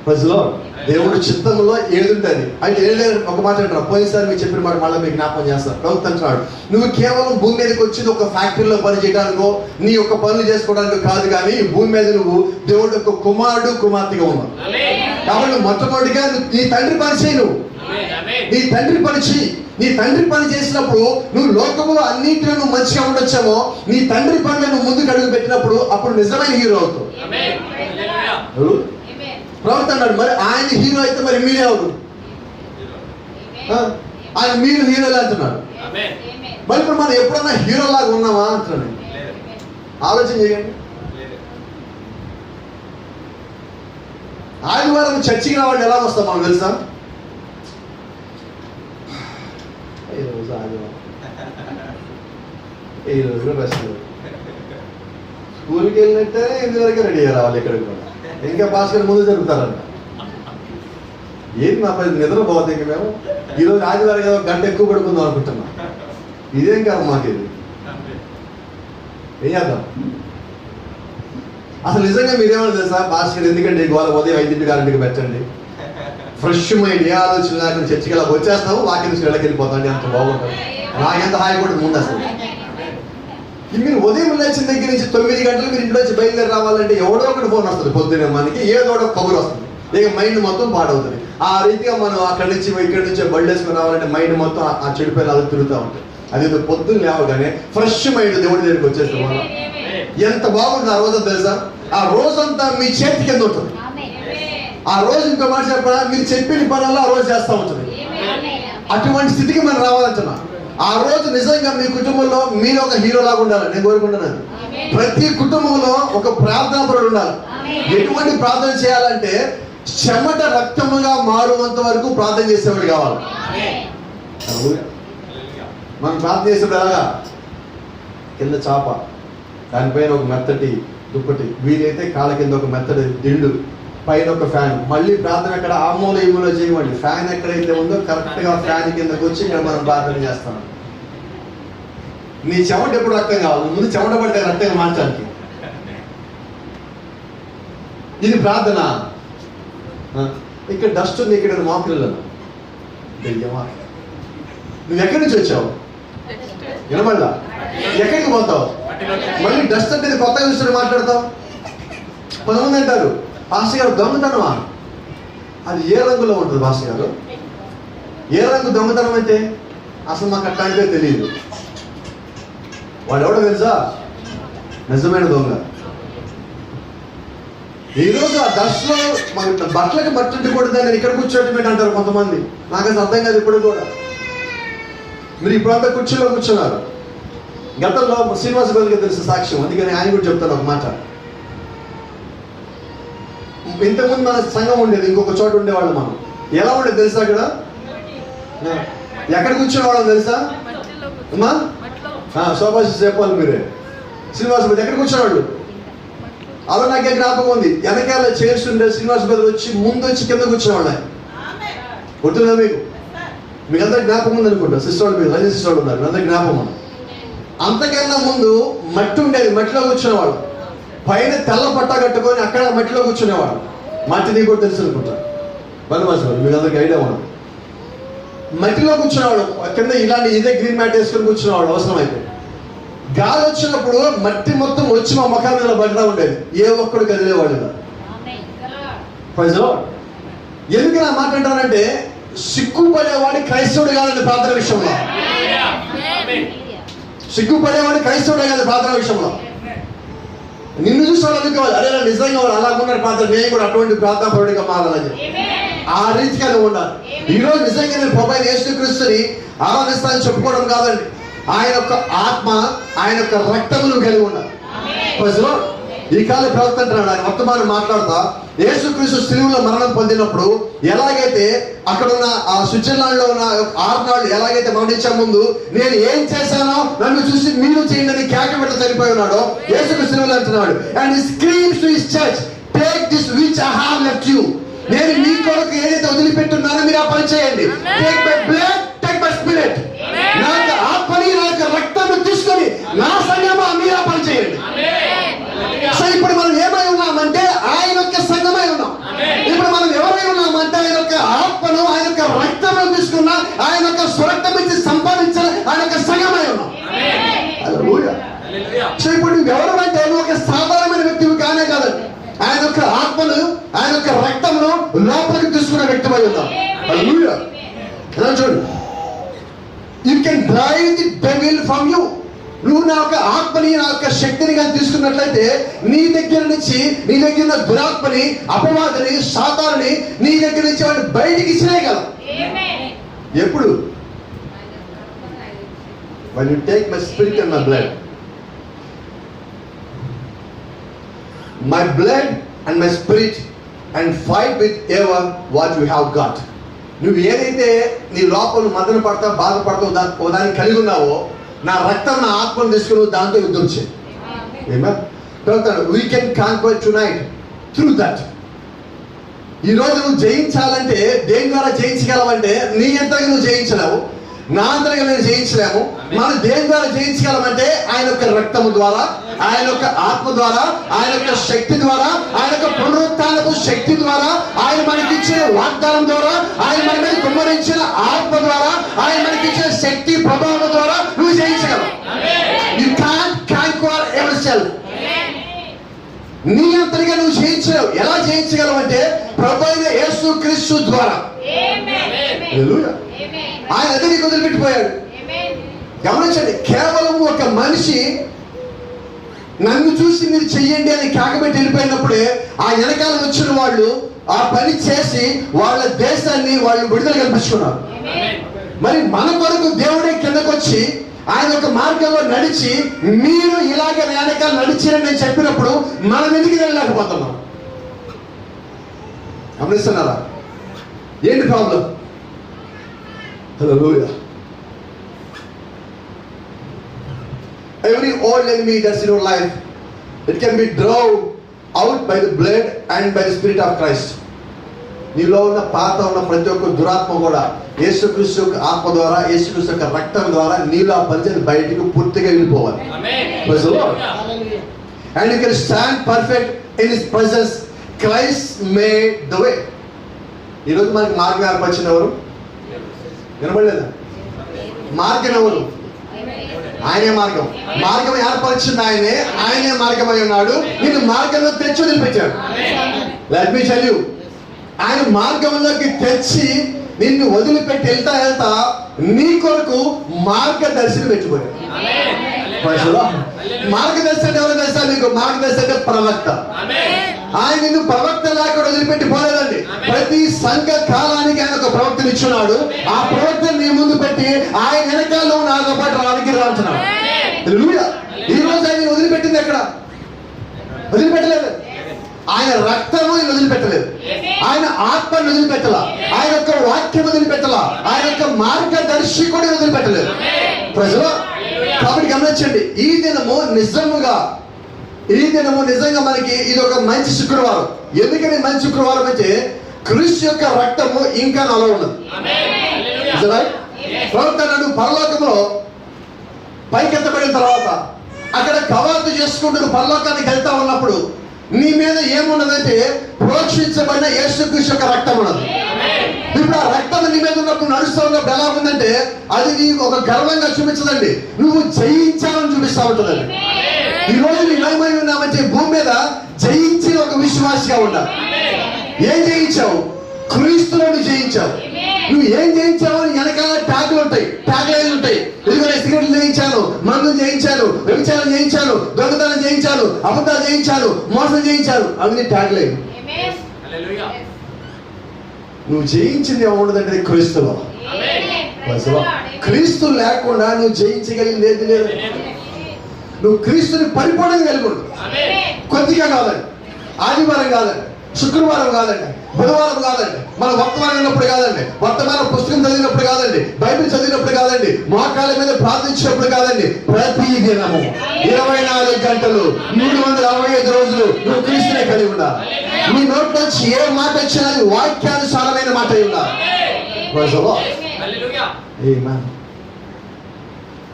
ప్రజలో దేవుడి చిత్తంలో ఏది ఉంటుంది అంటే ఏం లేదు. ఒక మాట అంటారు, పోయినసారి మీకు చెప్పిన మాట మళ్ళీ మీకు జ్ఞాపకం చేస్తారు. ప్రభుత్వం అంటున్నాడు, నువ్వు కేవలం భూమి మీదకి వచ్చింది ఒక ఫ్యాక్టరీలో పని చేయడానికో నీ యొక్క పనులు చేసుకోవడానికి కాదు, కానీ భూమి మీద నువ్వు దేవుడి యొక్క కుమారుడు కుమార్తెగా ఉన్నావు. కాబట్టి మొట్టమొదటిగా నీ తండ్రి పని చేయి. నువ్వు నీ తండ్రి పని చేయి. నీ తండ్రి పని చేసినప్పుడు నువ్వు లోకంలో అన్నింటిలో నువ్వు మంచిగా ఉండొచ్చామో, నీ తండ్రి పనిలో నువ్వు ముందుకు అడుగు పెట్టినప్పుడు అప్పుడు నిజమైన హీరో అవుతావు. ప్రభుత్వం అన్నాడు, మరి ఆయన హీరో అయితే మరి మీరే ఎవరు? ఆయన మీరు హీరోలే అంటున్నాడు. మరి ఇప్పుడు మనం ఎప్పుడన్నా హీరోలాగా ఉన్నామా అంటున్నాడు. ఆలోచన చేయండి. ఆదివారం చర్చికి రావాలని ఎలా వస్తాం మనం తెలుసా? ఈరోజు ఆదివారం, ఈరోజు రెస్ట్. స్కూల్కి వెళ్ళినట్టే ఇంతవరకు రెడీ రావాలి. ఇక్కడికి కూడా ఇంకా భాస్కర్ ముందు జరుగుతారంట. ఏంటి నా పది నిద్రపోతుంది. ఇంక మేము ఈరోజు ఆదివారం ఏదో గంట ఎక్కువ పడుకుందాం అనుకుంటున్నాం. ఇదేం కాదు మాకు. ఇది ఏం చేద్దాం? అసలు నిజంగా మీరేమో తెలుసా, భాస్కర్ ఎందుకంటే ఇవాళ ఉదయం 5:00 పెట్టండి, ఫ్రెష్ మైండ్, ఏ ఆలోచన లేకుండా చర్చికి ఇలా వచ్చేస్తాము, వాకింగ్ ఇళ్ళకి వెళ్ళిపోతాండి, అంత బాగుంటుంది. నాకెంత హాయి కూడా ముందు అసలు. మీరు ఉదయం లేచిన దగ్గర నుంచి 9 గంటలు మీరు ఇంట్లో వచ్చి బయలుదేరి రావాలంటే ఎవడో ఒకటి ఫోన్ వస్తుంది. పొద్దున్నే మనకి ఏదో ఒక కబురు వస్తుంది. ఇక మైండ్ మొత్తం పాడవుతుంది. ఆ రీతిగా మనం అక్కడి నుంచి ఇక్కడి నుంచి బళ్ళు వేసుకుని రావాలంటే మైండ్ మొత్తం ఆ చెడిపోయిన అలా తిరుగుతూ ఉంటుంది. అది పొద్దున్న లేవగానే ఫ్రెష్ మైండ్ దేవుడి దగ్గరికి వచ్చేస్తాం. మనం ఎంత బాగుంటుంది ఆ రోజు తెలుసా? ఆ రోజంతా మీ చేతి కింద ఉంటుంది. ఆ రోజు ఇంకో మాట చెప్పడా, మీరు చెప్పిన పనుల్లో ఆ రోజు చేస్తూ ఉంటుంది. అటువంటి స్థితికి మనం రావాలంటున్నా. ఆ రోజు నిజంగా మీ కుటుంబంలో మీరు ఒక హీరో లాగా ఉండాలి. నేను కోరుకుంటున్నాను ప్రతి కుటుంబంలో ఒక ప్రార్థనాపరుడు ఉండాలి. ఎటువంటి ప్రార్థన చేయాలంటే చెమట రక్తముగా మారువంత వరకు ప్రార్థన చేసేవాడు కావాలి. మనం ప్రార్థన చేసేప్పుడు ఎలాగా? కింద చాప, దానిపైన ఒక మెత్తటి దుప్పటి, వీలైతే కాళ్ళ కింద ఒక మెత్తటి దిండు, పైన ఒక ఫ్యాన్. మళ్ళీ ప్రార్థన అక్కడ ఆ మూల ఈ మూల చేయమండి. ఫ్యాన్ ఎక్కడైతే ఉందో కరెక్ట్ గా ఫ్యాన్ కిందకు వచ్చి ఇక్కడ మనం ప్రార్థన చేస్తాం. నీ చెమట ఎప్పుడు రక్తం కావాలి? ముందు చెమట పడితే రక్తంగా మార్చడానికి. ఇది ప్రార్థన. ఇక్కడ డస్ట్ ఉంది, ఇక్కడ మోకరిల్లు. నువ్వు ఎక్కడి నుంచి వచ్చావు? వినమల్లా ఎక్కడికి పోతావు? మళ్ళీ డస్ట్ అంటే కొత్తగా చూసి మాట్లాడతావు. కొంతమంది అంటారు, పాస్టర్ గారు దొంగతనమా? అది ఏ రంగులో ఉంటుంది పాస్టర్ గారు? ఏ రంగు దొంగతనం అయితే? అసలు మాకు అట్లాంటిదే తెలియదు. వాడు ఎవడో తెలుసా? నిజమైన దొంగ. ఈరోజు ఆ దర్శలో బట్టలకి పట్టించకూడదు, నేను ఇక్కడ కూర్చోటమేంటి అంటారు కొంతమంది. నాకు అసలు అర్థం కాదు ఇప్పుడు కూడా. మీరు ఇప్పుడంతా కుర్చీలో కూర్చున్నారు. గతంలో శ్రీనివాస గౌరికి తెలిసిన సాక్ష్యం, అందుకని ఆయన కూడా చెప్తాను ఒక మాట. ఇంతకుముందు మన సంఘం ఉండేది, ఇంకొక చోట ఉండేవాళ్ళు. మనం ఎలా ఉండేది తెలుసా? అక్కడ ఎక్కడ కూర్చునేవాళ్ళం తెలుసా అమ్మా? శోభాషి చెప్పాలి మీరే. శ్రీనివాస గౌరి ఎక్కడ కూర్చునేవాళ్ళు? అలా నాకే జ్ఞాపకం ఉంది. వెనకాల చైర్స్ ఉండే శ్రీనివాస గౌరి వచ్చి ముందు వచ్చి కింద కూర్చునేవాళ్ళు. ఆయన గుర్తుందా మీకు? మీకు అందరికి జ్ఞాపకం ఉంది అనుకుంటా. సిస్టర్ మీరు రజనీ సిస్టర్ ఉన్నారు, అందరికి జ్ఞాపకం ఉంది. అంతకన్నా ముందు మట్టి ఉండేది, మట్టిలో కూర్చునేవాళ్ళు. పైన తెల్ల పట్ట కట్టుకొని అక్కడ మట్టిలో కూర్చునేవాడు. మట్టి నీకు కూడా తెలుసు అనుకుంటా. బలమాసారు మీకు అందరికి ఐడియా ఉండదు. మట్టిలో కూర్చునేవాడు. కింద ఇలాంటి ఇదే గ్రీన్ మ్యాట్ వేసుకొని కూర్చునేవాడు. అవసరమైతే గాలి వచ్చినప్పుడు మట్టి మొత్తం వచ్చి మా ముఖాల మీద పడతా ఉండేది. ఏ ఒక్కడు కదిలేవాడు. ఎందుకు నా మాట అంటానంటే సిగ్గుపడేవాడి క్రైస్తవుడు కాదండి ప్రార్థన విషయంలో. సిగ్గుపడేవాడు క్రైస్తవుడే కాదు ప్రార్థన విషయంలో. నిన్ను చూసి వాళ్ళు అనుకోవాలి, అరే నిజంగా వాళ్ళు అలాగున్నారు ప్రార్థన, నేను కూడా అటువంటి ప్రార్థన పరుడిగా మారాలని. ఆ రీతిగా నువ్వు ఉండాలి. ఈరోజు నిజంగా నేను ప్రభువైన యేసుక్రీస్తుని ఆరాధిస్తానని చెప్పుకోవడం కాదండి, ఆయన యొక్క ఆత్మ, ఆయన యొక్క రక్తమును కలిగి ఉండాలి. ఈ కాల ప్రవక్త అంటున్నాడు, ఆయన వర్తమానం మాట్లాడుతా, యేసుక్రీస్తు సిలువలో మరణం పొందినప్పుడు ఎలాగైతే అక్కడున్న ఆ స్విట్జర్లాండ్ లో ఉన్న ఆర్నాల్డ్ ఎలాగైతే మరణించే ముందు నేను ఏం చేశానో నన్ను చూసి మీరు చేయండి అని కేక పెట్ట చనిపోయి ఉన్నాడో, యేసుక్రీస్తు సిలువలో అంటున్నాడు, and he screams to his church, take this which I have left you. నేను మీ కొరకు ఏదైతే వదిలిపెట్టున్నానో మీరు ఆ పని చేయండి. Take my blood, take my spirit. నా యొక్క ఆత్మని, నా యొక్క రక్తాన్ని తీసుకొని నా సంఘమా మీరు ఆ పని చేయండి. సో ఇప్పుడు మనం ఏమై ఉన్నామంటే ఆయన యొక్క సంఘమై ఉన్నాం. ఇప్పుడు మనం ఎవరై ఉన్నామంటే ఆయన యొక్క ఆత్మను, ఆయన యొక్క రక్తమును తీసుకున్నా, ఆయన యొక్క స్వరక్తం ఇచ్చి సంపాదించిన ఆయన యొక్క సంఘమై ఉన్నాం. సో ఇప్పుడు నువ్వు ఎవరు అంటే నువ్వు ఒక సాధారణమైన వ్యక్తివి కానే కాదండి, ఆయన యొక్క ఆత్మను, ఆయన యొక్క రక్తమును లోపలికి తీసుకున్న వ్యక్తిమై ఉన్నాం. చూడు, you can drive the devil from you. నువ్వు నా యొక్క ఆత్మని, నా యొక్క శక్తిని కానీ తీసుకున్నట్లయితే నీ దగ్గర నుంచి, నీ దగ్గర ఉన్న దురాత్మని, అపవాదిని, సాతానుని నీ దగ్గర నుంచి వాడిని బయటికి ఇచ్చిరేయగలం. ఎప్పుడు? when you take my spirit and my blood, my blood and my spirit, and fight with ever what you have got. నువ్వు ఏదైతే నీ లోపల మదన పడతావు, బాధపడతావు, దాన్ని కలిగి ఉన్నావో, నా రక్తం, నా ఆత్మను తీసుకుని దాంతో యుద్ధం చేయి. We can conquer tonight through that. ఈరోజు నువ్వు జయించాలంటే దేని ద్వారా జయించగలవంటే నీ ఎంతగా నువ్వు జయించలేవు, నా అంతగా నేను జయించలేము. మనం దేని ద్వారా జయించగలమంటే ఆయన యొక్క రక్తము ద్వారా, ఆయన యొక్క ఆత్మ ద్వారా, ఆయన యొక్క శక్తి ద్వారా, ఆయన యొక్క పునరుత్థానపు శక్తి ద్వారా, ఆయన మనకిచ్చిన వాగ్దానం ద్వారా, ఆయన మన మీద కుమ్మరించిన ఆత్మ ద్వారా, ఆయన మనకిచ్చిన శక్తి ప్రభావం ద్వారా నువ్వు జయించగలవు. You can't conquer yourself. నీ అంతటిగా నువ్వు జయించలేవు. ఎలా జయించగలవు అంటే ప్రభువైన యేసుక్రీస్తు ద్వారా. ఆయన అదే నీకు వదిలిపెట్టిపోయాడు. గమనించండి, కేవలం ఒక మనిషి నన్ను చూసి మీరు చెయ్యండి అని కాకబెట్టి వెళ్ళిపోయినప్పుడే ఆ వెనకాల వచ్చిన వాళ్ళు ఆ పని చేసి వాళ్ళ దేశాన్ని వాళ్ళు విడుదల కల్పించుకున్నారు. మరి మన కొరకు దేవుడే కిందకు వచ్చి ఆయన ఒక మార్గంలో నడిచి మీరు ఇలాగే వెనకాల నడిచిరని నేను చెప్పినప్పుడు మనం ఎందుకు వెళ్ళలేకపోతున్నాం? గమనిస్తున్నారా? ఏంటి problem? Hallelujah. Every old enemy that's in your life, it can be drawn out by the blood and by the Spirit of Christ. నీలో ఉన్న పాత ఉన్న ప్రతి ఒక్క దురాత్మ కూడా యేసుక్రీస్తు ఆత్మ ద్వారా, యేసుక్రీస్తు యొక్క రక్తం ద్వారా నీలో ఆ పరిచయం బయటికి పూర్తిగా వెళ్ళిపోవాలి. Praise the Lord. And you can stand perfect in His presence. Christ made the way. ఈరోజు మనకి మార్గం ఏర్పరిచిన ఎవరు? వినబడలేదా? మార్గం ఎవరు? ఆయనే మార్గం. మార్గం ఏర్పరిచింది ఆయనే, ఆయనే మార్గమై ఉన్నాడు. నిన్ను మార్గంలో తెచ్చి వదిలిపెట్టాడు. లెట్ మీ టెల్ యు, ఆయన మార్గంలోకి తెచ్చి నిన్ను వదిలిపెట్టి వెళ్తా నీ కొరకు మార్గదర్శిని పెట్టుకోయాడు. మార్గదర్శి అంటే ఎవరు తెలుసా మీకు? మార్గదర్శి అంటే ప్రవక్త. ఆయన నిన్ను ప్రవక్త లేక వదిలిపెట్టి పోలేదండి. ప్రతి సంఘ కాలానికి ఆయన ఒక ప్రవక్తను ఇచ్చున్నాడు. ఆ ప్రవక్తను నీ ముందు పెట్టి ఆయన వెనకాల నాతో పాటు రానికి రాంటున్నాడు. ఈ రోజు ఆయన వదిలిపెట్టింది ఎక్కడ? వదిలిపెట్టలేదు. ఆయన రక్తము వదిలిపెట్టలేదు, ఆయన ఆత్మను వదిలిపెట్టలా, ఆయన యొక్క వాక్యం వదిలిపెట్టలా, ఆయన యొక్క మార్గదర్శి కూడా వదిలిపెట్టలేదు. ప్రజలు కాబట్టి గమనించండి, ఈ దినము నిజంగా మనకి ఇది ఒక మంచి శుక్రవారం. ఎందుకని మంచి శుక్రవారం అంటే క్రీస్తు యొక్క రక్తము ఇంకా నాలో ఉన్నది. ప్రవక్తను పరలోకంలో పైకెత్తబడిన తర్వాత అక్కడ కవాతు చేసుకుంటూ పరలోకానికి వెళ్తా ఉన్నప్పుడు నీ మీద ఏమున్నదంటే ప్రోక్షించబడిన యేసుక్రీస్తు యొక్క రక్తం ఉన్నది. ఇప్పుడు ఆ రక్తం నీ మీద ఉన్నప్పుడు నడుస్తూ ఉన్నప్పుడు ఎలా ఉందంటే అది నీకు ఒక గర్వంగా చూపించదండి, నువ్వు జయించాలని చూపిస్తా ఉంటుందండి. ఈ రోజు నీ ఏమై ఉన్నామంటే భూమి మీద జయించిన ఒక విశ్వాసిగా ఉండాలి. ఏం జయించావు? క్రీస్తులను జయించావు. నువ్వు ఏం జయించావు అని వెనకాల ట్యాగులు ఉంటాయి, ట్యాగ్లైన్లు ఉంటాయి. ఇదిగో నేను సిగరెట్లు జయించాను, మందు జయించాను, వ్యభిచారం జయించాను, దొంగతనం జయించాను, అబద్ధాలు జయించాను, మోసం జయించాను, అన్ని ట్యాగ్లైన్. నువ్వు జయించింది ఏముండదంటే క్రీస్తులో. క్రీస్తు లేకుండా నువ్వు జయించగలిగింది ఏది లేదు. నువ్వు క్రీస్తుని పరిపూర్ణంగా కలిగి ఉండు. కొద్దిగా కాదండి, ఆదివారం కాదండి, శుక్రవారం కాదండి, బుధవారం కాదండి, మన వర్తమానం ఉన్నప్పుడు కాదండి, వర్తమాన పుస్తకం చదివినప్పుడు కాదండి, బైబిల్ చదివినప్పుడు కాదండి, మోకాళ్ళ మీద ప్రార్థించినప్పుడు కాదండి, ప్రతి దినము 24 గంటలు 365 రోజులు నువ్వు క్రీస్తునే కలిగి ఉండాలి. నీ నోటి నుంచి ఏ మాట వచ్చినా అది వాక్యానుసారమైన మాట అయి ఉండాలి.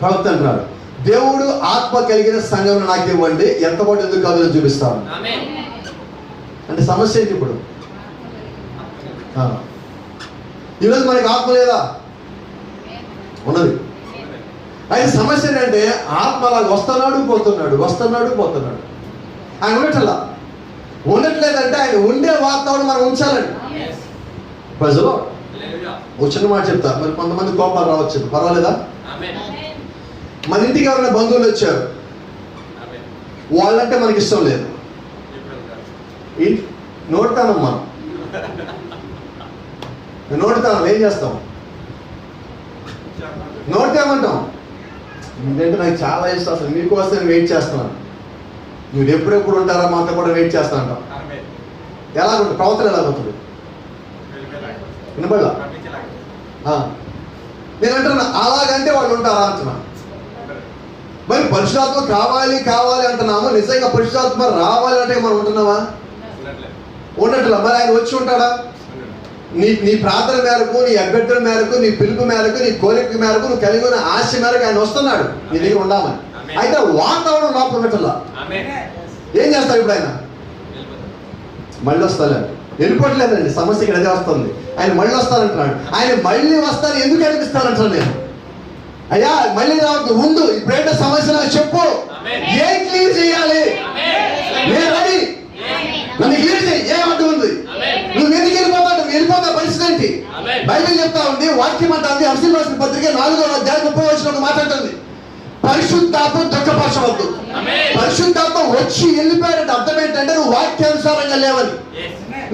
ప్రవక్త అంటున్నాడు, దేవుడు ఆత్మ కలిగిన సంఘం నాకు ఇవ్వండి, ఎంత పాటు ఎందుకు కాదు చూపిస్తాను. అంటే సమస్య ఏంటి ఇప్పుడు? ఈరోజు మనకి ఆత్మ లేదా? ఉన్నది. అయితే సమస్య ఏంటంటే ఆత్మ అలాగ వస్తున్నాడు పోతున్నాడు, వస్తున్నాడు పోతున్నాడు. ఆయన ఉండట్లేదంటే ఆయన ఉండే వాతావరణం మనం ఉంచాలండి. ప్రజలు ఒక చిన్న మాట చెప్తా, మరి కొంతమంది కోపాలు రావచ్చు, పర్వాలేదా? మన ఇంటికి ఎవరైనా బంధువులు వచ్చారు, వాళ్ళంటే మనకి ఇష్టం లేదు, నోడతానం మనం నోడతానం ఏం చేస్తాం? నోడతామంటాం. ఎందుకంటే నాకు చాలా ఇష్టం, అసలు మీకోసం నేను వెయిట్ చేస్తున్నాను, మీరు ఎప్పుడెప్పుడు ఉంటారా మాతో కూడా వెయిట్ చేస్తా అంటాం. ఎలాగుంటుంది ప్రవర్తన? ఎలాగుంటుంది? వినబడలా? నేను అంటున్నా అలాగంటే వాళ్ళు ఉంటారా అంటున్నా. మరి పరిశుద్ధాత్మ కావాలి కావాలి అంటున్నాము, నిజంగా పరిశుద్ధాత్మ రావాలి అంటే మనం ఉంటున్నావా? ఉండట్లా. మరి ఆయన వచ్చి ఉంటాడా? నీ ప్రార్థన మేరకు, నీ అభ్యర్థుల మేరకు, నీ పిలుపు మేరకు, నీ కోరిక మేరకు, నువ్వు కలిగి ఉన్న ఆశ మేరకు ఆయన వస్తున్నాడు నీ దగ్గర ఉండామని. అయితే వాతావరణం లోపల ఉండట్లా. ఏం చేస్తావు ఇప్పుడు? ఆయన మళ్ళీ వస్తాడు. వెళ్ళిపోవట్లేదండి, సమస్య ఇక్కడ అదే వస్తుంది. ఆయన మళ్ళీ వస్తానంటున్నాడు. ఆయన మళ్ళీ వస్తాను ఎందుకు అనిపిస్తానంటాను నేను. అయ్యా మళ్ళీ రావద్దు, ఉండు, ఇప్పుడేంటో సమస్య నాకు చెప్పు, ఏం క్లియర్ చేయాలి, నేను రెడీ, నన్ను క్లియర్ చేయి, ఏమంటూ ఉంది. నువ్వు ఎందుకు వెళ్ళిపోతావు? వెళ్ళిపోతా పరిస్థితి ఏంటి? బైబిల్ చెప్తా ఉంది, వాక్యం అంటుంది, అఫ్సీయుల రాసిన పత్రిక 4వ అధ్యాయం 30వ వచనంలో మాట్లాడుతుంది, పరిశుద్ధాత్మ దుఃఖపరచవద్దు. పరిశుద్ధాత్మ వచ్చి వెళ్ళిపోయాడంటే అర్థం ఏంటంటే నువ్వు వాక్యానుసారంగా లేవని.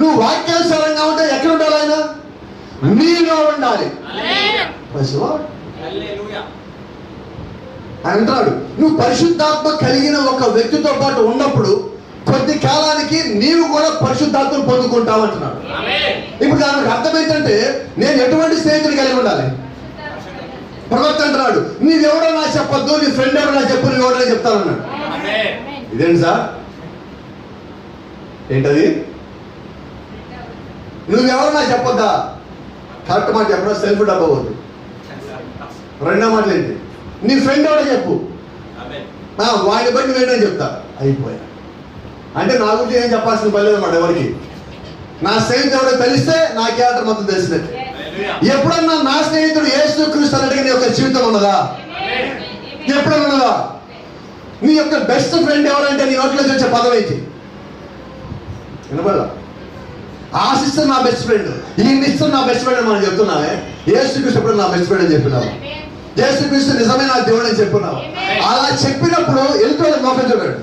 నువ్వు వాక్యానుసారంగా ఉంటే ఎక్కడ ఉండాలి? ఆయన నీలో ఉండాలి. అంటాడు, నువ్వు పరిశుద్ధాత్మ కలిగిన ఒక వ్యక్తితో పాటు ఉన్నప్పుడు కొద్ది కాలానికి నీవు కూడా పరిశుద్ధాత్మ పొందుకుంటావు అంటున్నాడు. ఇప్పుడు దానికి అర్థం ఏంటంటే నేను ఎటువంటి స్నేహితుడు కలిగి ఉండాలి? ప్రవక్త అంటున్నాడు, నీవెవడో నా చెప్పొద్దు, నీ ఫ్రెండ్ ఎవరో నా చెప్పు, నువ్వు ఎవడో చెప్తానన్నాడు. ఇదేంటి సార్? ఏంటది? నువ్వెవరో నా చెప్పొద్దా? కరెక్ట్ మాట చెప్పడం, సెల్ఫ్ డబ్బు అవ్వద్దు. రెండో మాటలు ఏంటి? నీ ఫ్రెండ్ ఎవడో చెప్పు, వాడిని బట్టి నువ్వేంటని చెప్తా. అయిపోయా. అంటే నా గురించి ఏం చెప్పాల్సిన పని లేదన్నమాట ఎవరికి. నా స్నేహితుడు ఎవడో తెలిస్తే నా క్యారెక్టర్ మొత్తం తెలిసినట్టు. ఎప్పుడన్నా నా స్నేహితుడు యేసుక్రీస్తు అన్నట్టుగా నీ యొక్క జీవితం ఉన్నదా? ఎప్పుడన్నా ఉన్నదా? నీ యొక్క బెస్ట్ ఫ్రెండ్ ఎవరంటే నీ నోట్లో వచ్చే పదం ఏంటి? వినబడలా? ఆశిస్తే నా బెస్ట్ ఫ్రెండ్, ఈ మిస్టర్ నా బెస్ట్ ఫ్రెండ్ అని మనం చెప్తున్నావే. యేసుక్రీస్తు ఎప్పుడు నా బెస్ట్ ఫ్రెండ్ అని చెప్పినావు? యేసుక్రీస్తు నిజమే నా దేవుడు అని చెప్పినావు. అలా చెప్పినప్పుడు వెళ్తూ మోకం చూడండి.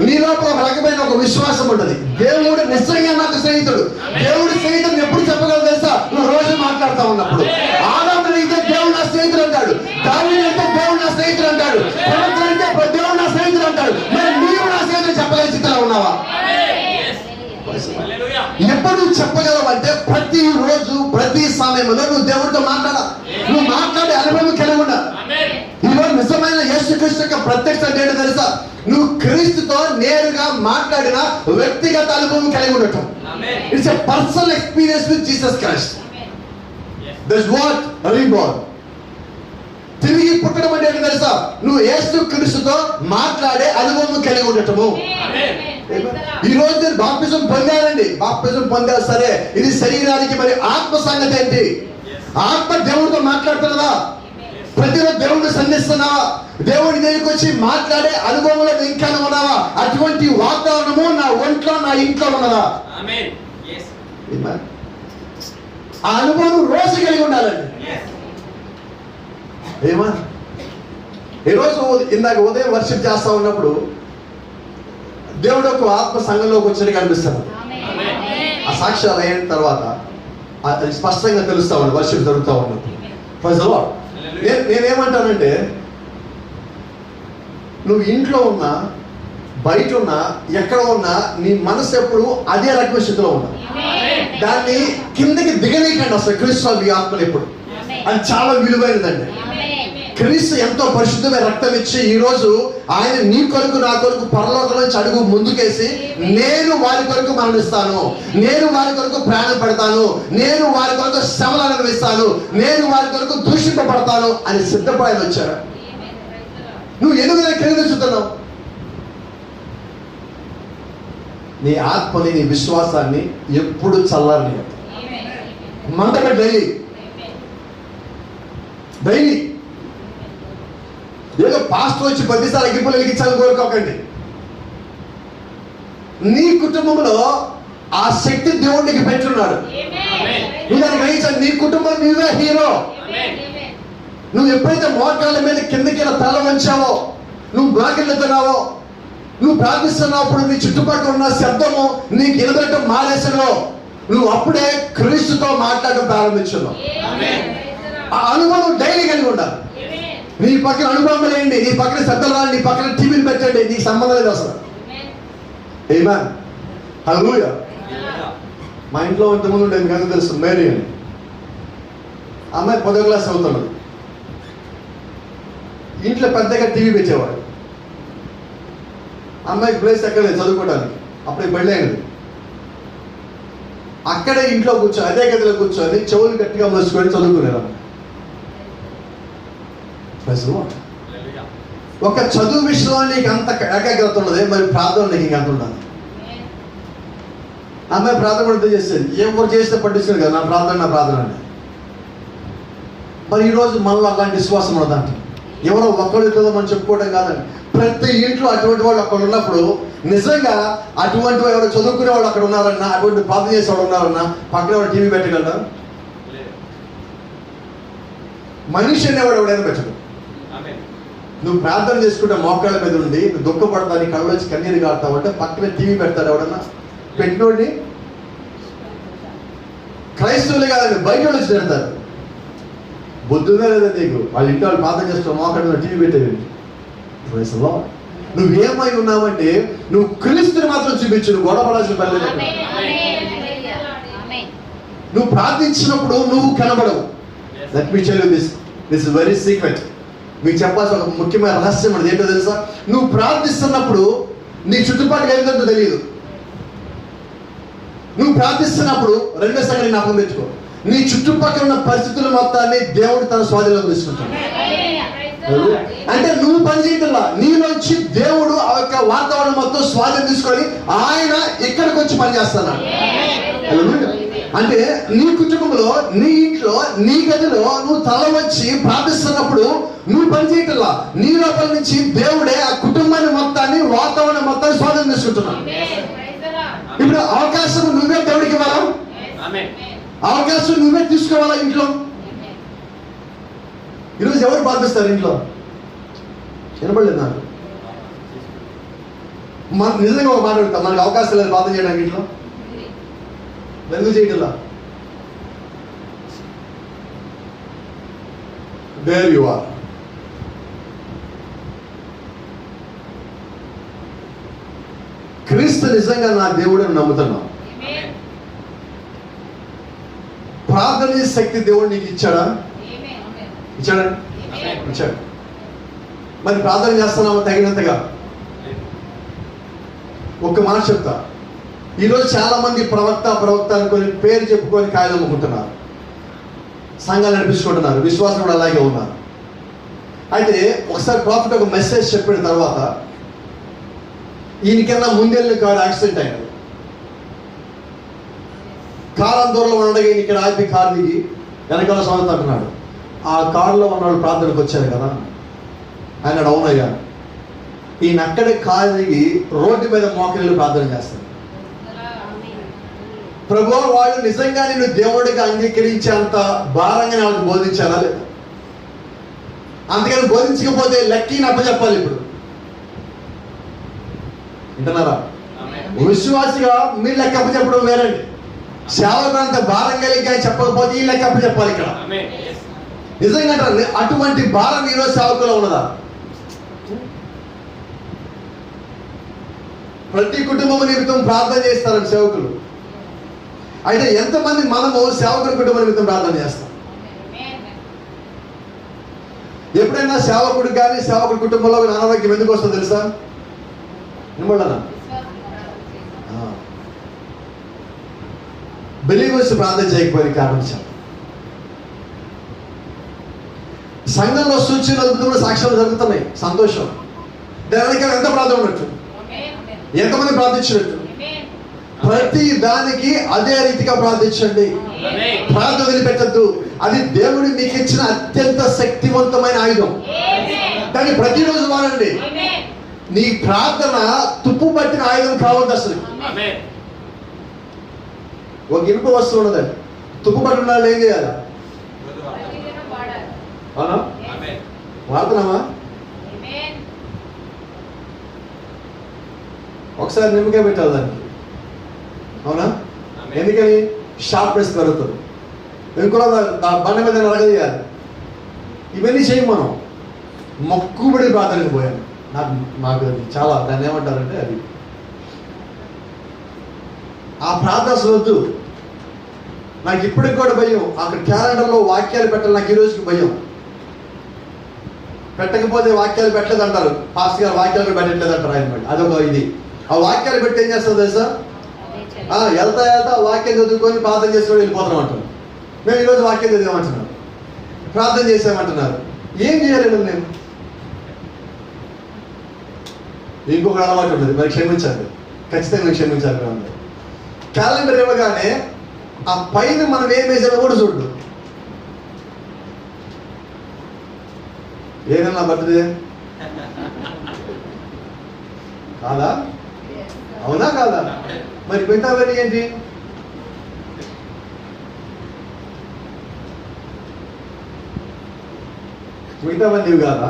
నీ లోపల ఒక రకమైన ఒక విశ్వాసం ఉంటుంది, దేవుడు నిజంగా నాకు స్నేహితుడు. దేవుడి స్నేహితుడు ఎప్పుడు చెప్పగలరు తెలుసా? నువ్వు రోజు మాట్లాడుతూ ఉన్నప్పుడు. ఆదాముని అయితే దేవుడు నా స్నేహితుడు అంటాడు, దావీదుని అంటే దేవుడు నా స్నేహితుడు అంటాడు, ప్రవక్తలు అంటే దేవుడు నా స్నేహితుడు అంటాడు. మరి నీవు నా స్నేహితుడు చెప్పగలిగే స్థితిలో ఉన్నావా? ఎప్పుడు చెప్పగలవంటే ప్రతి రోజు ప్రతి సమయంలో నువ్వు దేవుడితో మాట్లాడాలి. నువ్వు మాట్లాడే అనుభవం కలిగి ఉండాలి. ఈరోజు నిజమైన యేసుక్రీస్తు యొక్క ప్రత్యక్ష ఏంటో తెలుసా? నువ్వు క్రీస్తుతో నేరుగా మాట్లాడిన వ్యక్తిగత అనుభవం కలిగి ఉండటం. It's a personal experience with Jesus Christ. That's what reborn. తిరిగి పుట్టడం అంటే ఏంటో తెలుసా? నువ్వు యేసుక్రీస్తుతో మాట్లాడే అనుభవం కలిగి ఉండటము. ఈ రోజు నేను బాప్తిజం పొందానండి, బాప్తిజం పొందారు సరే, ఇది శరీరానికి. మరి ఆత్మ సంగతి ఏంటి? ఆత్మ దేవుడితో మాట్లాడుతున్నదా? ప్రతిరోజు దేవుడిని సంధిస్తున్నావా? దేవుడి దగ్గరికి వచ్చి మాట్లాడే అనుభవంలో ఇంకా ఉన్నావా? అటువంటి వాతావరణము నా ఒంట్లో నా నా ఇంట్లో ఉన్నదా? ఆమేన్. yes Amen. ఆ అనుభవం రోజు కలిగి ఉండాలండి. ఏమా ఈరోజు ఇందాక ఉదయం వర్షిప్ చేస్తా ఉన్నప్పుడు దేవుడు ఒక ఆత్మ సంఘంలోకి వచ్చినట్టు కనిపిస్తాడు. ఆ సాక్ష్యాలు అయిన తర్వాత అది స్పష్టంగా తెలుస్తా ఉంది వర్షిప్ జరుగుతూ ఉన్నప్పుడు. Praise the Lord. నేనేమంటానంటే నువ్వు ఇంట్లో ఉన్నా బయట ఉన్నా ఎక్కడ ఉన్నా నీ మనసు ఎప్పుడు అదే రకమైన స్థితిలో ఉన్నా దాన్ని కిందకి దిగనీకండి అసలు. క్రీస్తు మీ ఆత్మలు ఎప్పుడు అది చాలా విలువైనదండి. క్రీస్తు ఎంతో పరిశుద్ధమైన రక్తం ఇచ్చి ఈ రోజు ఆయన నీ కొరకు నా కొరకు పరలోకం నుంచి అడుగు ముందుకేసి నేను వారి కొరకు మరణిస్తాను, నేను వారి కొరకు ప్రాణం పెడతాను, నేను వారి కొరకు శ్రమలు అనుభవిస్తాను, నేను వారి కొరకు దూషింపబడతాను అని సిద్ధపడి వచ్చాడు. నువ్వు ఎందుకు కింద చూస్తున్నావు? నీ ఆత్మని నీ విశ్వాసాన్ని ఎప్పుడు చల్లారని మంటక డైలీ డైలీ ఏదో పాస్టర్ వచ్చి 10 సార్లు అగ్గిపులు వెలిగించాలని కోరుకోకండి. నీ కుటుంబంలో ఆ శక్తి దేవుడికి పెట్టున్నాడు. నువ్వు దాన్ని గ్రహించాలి. నీ కుటుంబం నువ్వే హీరో. నువ్వు ఎప్పుడైతే మోకాళ్ళ మీద కిందకి తల వంచావో, నువ్వు బ్లాకెళ్తున్నావో, నువ్వు ప్రార్థిస్తున్నప్పుడు నీ చుట్టుపక్కల ఉన్న శబ్దము నీకు వినబడటం మానేసలో నువ్వు అప్పుడే క్రీస్తుతో మాట్లాడటం ప్రారంభించున్నావు. ఆ అనుభవం డైలీ కలిగి ఉండాలి. నీ పక్కన అనుభవం లేండి, నీ పక్కన శబ్దాలు రాలి, నీ పక్కన టీవీని పెట్టండి, నీకు సంబంధం లేదు అసలు. ఆమేన్. హల్లెలూయా. మా ఇంట్లో ఇంతకుముందు ఉండేది మీకు అందరికీ తెలుసు, మేరీ అని అమ్మాయి 10వ క్లాస్ చదువుతున్నది. ఇంట్లో పెద్దగా టీవీ పెట్టేవాడు. అమ్మాయికి ప్లేస్ ఎక్కడ లేదు చదువుకోవడానికి, అప్పుడే పెళ్ళి అయినది. అక్కడే ఇంట్లో కూర్చొని అదే గదిలో కూర్చొని చెవులు గట్టిగా మూసుకొని చదువుకునేది. ఒక చదువు విషయంలో నీకు అంత ఏకాగ్రత ఉన్నది, మరి ప్రార్థన నీకు ఇంకంత ఉండాలి. అమ్మాయి ప్రార్థన కూడా చేసేది, ఎవరు చేస్తే పట్టించారు కదా నా ప్రార్థన అంటే. మరి ఈరోజు మనలో అలాంటి విశ్వాసం ఉన్నదంటే ఎవరో ఒక్కరు కదా మనం చెప్పుకోవడం కాదండి. ప్రతి ఇంట్లో అటువంటి వాళ్ళు అక్కడ ఉన్నప్పుడు నిజంగా అటువంటి ఎవరు చదువుకునే వాళ్ళు అక్కడ ఉన్నారన్నా, అటువంటి ప్రార్థన చేసే వాళ్ళు ఉన్నారన్నా పక్కన ఎవరు టీవీ పెట్టగలరా? మనిషి అనేవాడు ఎవడైనా పెట్టడు. నువ్వు ప్రార్థన చేసుకుంటే మోకాళ్ళ మీద ఉండి నువ్వు దుఃఖపడతాను, కళ్ళ వచ్చి కన్నీరు కాడతావు అంటే పక్కన టీవీ పెడతాడు ఎవడన్నా? పెట్టినోడిని క్రైస్తవులే కాదండి బయట వాళ్ళు వచ్చి పెడతారు. బుద్ధుగా లేదా నీకు? వాళ్ళ ఇంట్లో వాళ్ళు ప్రార్థన చేస్తున్న మోకాళ్ళ టీవీ పెట్టేది. నువ్వేమై ఉన్నావంటే నువ్వు క్రీస్తుని మాత్రం చూపించు, నువ్వు గొడవపడాల్సిన పని లేదు. నువ్వు ప్రార్థించినప్పుడు నువ్వు కనబడవు. Let me tell you this is very secret. మీకు చెప్పాల్సిన ఒక ముఖ్యమైన రహస్యం అది ఏంటో తెలుసా? నువ్వు ప్రార్థిస్తున్నప్పుడు నీ చుట్టుపక్కల ఏంటంటో తెలియదు. నువ్వు ప్రార్థిస్తున్నప్పుడు రెండో సంగతి జ్ఞాపకం పెట్టుకో, నీ చుట్టుపక్కల ఉన్న పరిస్థితుల మొత్తాన్ని దేవుడు తన స్వాధీనంలో తీసుకుంటాడు. అంటే నువ్వు పని చేయటంలా, నీలోంచి దేవుడు ఆ యొక్క వాతావరణం మొత్తం స్వాధీనం తీసుకొని ఆయన ఇక్కడికి వచ్చి పని చేస్తున్నాడు. అంటే నీ కుటుంబంలో, నీ ఇంట్లో, నీ గదిలో నువ్వు తల వచ్చి ప్రార్థిస్తున్నప్పుడు నువ్వు పని చేయటంలా, నీ లోపల నుంచి దేవుడే ఆ కుటుంబాన్ని మొత్తాన్ని, వాతావరణం మొత్తాన్ని స్వాధీనం తీసుకుంటున్నాడు. ఇప్పుడు అవకాశం నువ్వే దేవుడికి ఇవ్వాలా? అవకాశం నువ్వే తీసుకోవాలా? ఇంట్లో ఈరోజు ఎవరు ప్రార్థిస్తారు? ఇంట్లో వినపడలేదు నాకు. నిజంగా ఒక మాట అడుగుతాం, మనకు అవకాశం లేదు ప్రార్థన చేయడానికి. ఇంట్లో ఎందుకు చేయటంలా? There you are. క్రీస్తు నిజంగా నా దేవుడు అని నమ్ముతున్నావు. ప్రార్థన చేసే శక్తి దేవుడు నీకు ఇచ్చాడా? ఇచ్చాడు. మరి ప్రార్థన చేస్తున్నామా తగినంతగా? ఒక్క మాట చెప్తా, ఈరోజు చాలా మంది ప్రవక్త అనుకొని పేరు చెప్పుకొని కాయలు అమ్ముకుంటున్నారు, సంఘాలు నడిపించుకుంటున్నారు, విశ్వాసం కూడా అలాగే ఉన్నారు. అయితే ఒకసారి ప్రాఫిట్ ఒక మెసేజ్ చెప్పిన తర్వాత ఈయనకన్నా ముందెళ్ళిన కారు యాక్సిడెంట్ అయ్యాడు. కారు దూరంలో ఉండగా ఈయన ఇక్కడ ఆపి కారు దిగి వెనకాల సంగతి అంటున్నాడు. ఆ కారులో ఉన్న వాళ్ళు ప్రార్థనకు వచ్చారు కదా ఆయన. అవునయ్యా. ఈయన అక్కడే కారు దిగి రోడ్డు మీద మోకరిల్లి ప్రార్థన చేస్తాడు. ప్రభు వాళ్ళు నిజంగా నిన్ను దేవుడిగా అంగీకరించేంత భారంగా వాళ్ళకి బోధించారా లేదా? అందుకని బోధించకపోతే లక్కీని అప్పచెప్పాలి. ఇప్పుడు వింటున్నారా? విశ్వాసిగా మీరు లెక్క అప్పచెప్పడం వేరండి. సేవకు అంత భారం కలిగి చెప్పకపోతే ఈ లెక్క అప్పచెప్పాలి. ఇక్కడ నిజంగా అటువంటి భారం ఈరోజు సేవకులో ఉన్నదా? ప్రతి కుటుంబం నిమిత్తం ప్రార్థన చేస్తారని సేవకులు. అయితే ఎంతమంది మనము సేవకుల కుటుంబం నిమిత్తం ప్రార్థన చేస్తాం? ఎప్పుడైనా సేవకుడు కానీ సేవకుడి కుటుంబంలో అనారోగ్యం ఎందుకు వస్తుందో తెలుసా? వినబడనా? బిలీవర్స్ ప్రార్థన చేయకపోయిన కారణం చాలా. సంఘంలో సూచనలు అద్భుతమైన సాక్ష్యాలు జరుగుతున్నాయి, సంతోషం. దానికి ఎంత ప్రార్థన ఉన్నట్టు, ఎంతమంది ప్రార్థించినట్టు, ప్రతి దానికి అదే రీతిగా ప్రార్థించండి. ప్రార్థన వదిలిపెట్టద్దు. అది దేవుడు మీకు ఇచ్చిన అత్యంత శక్తివంతమైన ఆయుధం. దాన్ని ప్రతిరోజు వాడండి. నీ ప్రార్థన తుప్పు పట్టిన ఆయుధం కావద్దు. అసలు ఒక ఇనుప వస్తువు ఉన్నదండి, తుప్పు పట్టిన వాళ్ళు ఏం చేయాలి? అవునా? వాడుతున్నామా? ఒకసారి నిమ్మకాయ పెట్టాలి దానికి, అవునా? ఎందుకని? షార్ప్నెస్ పెరుగుతుంది. ఇంకోలా బండ మీద అడగదీయాలి. ఇవన్నీ చేయం మనం. మొక్కుబడి ప్రార్థనకు పోయాను. నాకు అది చాలా, దాన్ని ఏమంటారంటే అది ఆ ప్రార్థన వద్దు. నాకు ఇప్పటికి కూడా భయం. అక్కడ క్యాలెండర్లో వాక్యాలు పెట్టాలి. నాకు ఈ రోజుకి భయం. పెట్టకపోతే వాక్యాలు పెట్టలేదు అంటారు. పాస్టర్ గారు వాక్యాలు కూడా పెట్టట్లేదు అంటారు ఆయన. అదొక ఇది. ఆ వాక్యాలు పెట్టి ఏం చేస్తాం తెలుసా? వెళ్తా వెళ్తా వాక్యం చదువుకొని ప్రార్థన చేసుకొని వెళ్ళిపోతాం అంటారు. మేము ఈరోజు వాక్యం చదివామంటున్నాం, ప్రార్థన చేసామంటున్నారు. ఏం చేయాలి నేను? ఇంకొక అలవాటు ఉన్నది, మరి క్షమించాలి, ఖచ్చితంగా క్షమించాలి. అందరూ క్యాలెండర్ ఇవ్వగానే ఆ పైన మనం ఏం వేసామో కూడా చూడు. ఏదన్నా బర్త్డే కాదా? అవునా కాదా? మరి పెట్టావని ఏంటి? మిగతావన్నీ నీవు కాదా?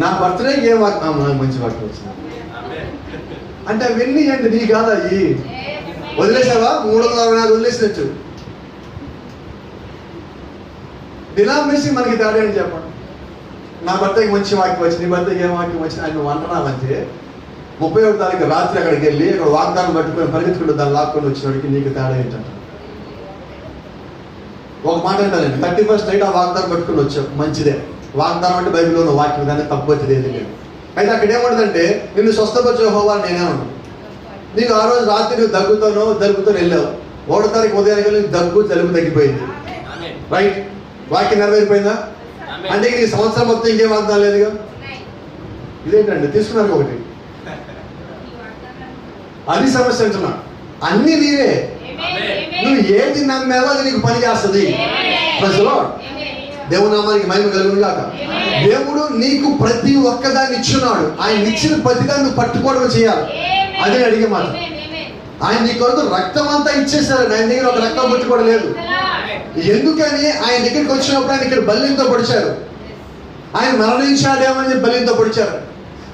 నా బర్త్డేకి ఏం నాకు మంచి వాక్యం వచ్చింది అంటే అవన్నీ ఏంటి? నీ కాదా? అయ్యి వదిలేసావా? 364 వదిలేసినట్టు. డినామినేషన్ మనకి తేడా అని చెప్పండి. నా భర్తకి మంచి వాక్యం వచ్చింది, నీ భర్తకి ఏం వాక్యం వచ్చింది అని నువ్వు అంటున్నావంటే 31వ తారీఖు రాత్రి అక్కడికి వెళ్ళి అక్కడ వాగ్దానం పట్టుకొని పరిగెత్తుకుంటూ దాన్ని లాక్కొని వచ్చినోడికి నీకు తేడా ఏంటంట? ఒక మాట అంటానండి, 31st నైట్ ఆ వాగ్దానం పట్టుకుని వచ్చావు, మంచిదే. వాగ్దానం అంటే బైబిల్లో ఉన్న వాక్యం, దాన్ని తప్పు వచ్చేది ఏది లేదు. అయితే అక్కడ ఏముండదంటే నిన్ను స్వస్థపరిచే యెహోవా నేనే ఉన్నాను. నీకు ఆ రోజు రాత్రి నువ్వు దగ్గుతానో జలుబుతోనే వెళ్ళావు. 1వ తారీఖు ఉదయానికి వెళ్ళి దగ్గు జలుబు తగ్గిపోయింది. రైట్? వాక్యం నెరవేరిపోయిందా? అంటే ఈ సంవత్సరం మొత్తం ఇంకేం వాగ్దానం లేదుగా. ఇదేంటండి తీసుకున్నారు ఒకటి, అది సమస్య అంటున్నా. అన్ని నీవే, నువ్వు ఏది నమ్మావో అది నీకు పని చేస్తుంది. దేవుని నామానికి మహిమ కలుగును గాక. దేవుడు నీకు ప్రతి ఒక్కదాన్ని ఇచ్చున్నాడు. ఆయన ఇచ్చిన ప్రతిదాన్ని నువ్వు పట్టుకోవడం చేయాలి. అది అడిగే మాట. ఆయన నీ కొరకు రక్తం అంతా ఇచ్చేసాడు. ఆయన దగ్గర ఒక రక్తం పట్టుకోవడం లేదు. ఎందుకని? ఆయన దగ్గరికి వచ్చినప్పుడు ఆయన ఇక్కడ బల్యంతో పొడిచారు. ఆయన మరణించాడేమని బల్యంతో పొడిచారు.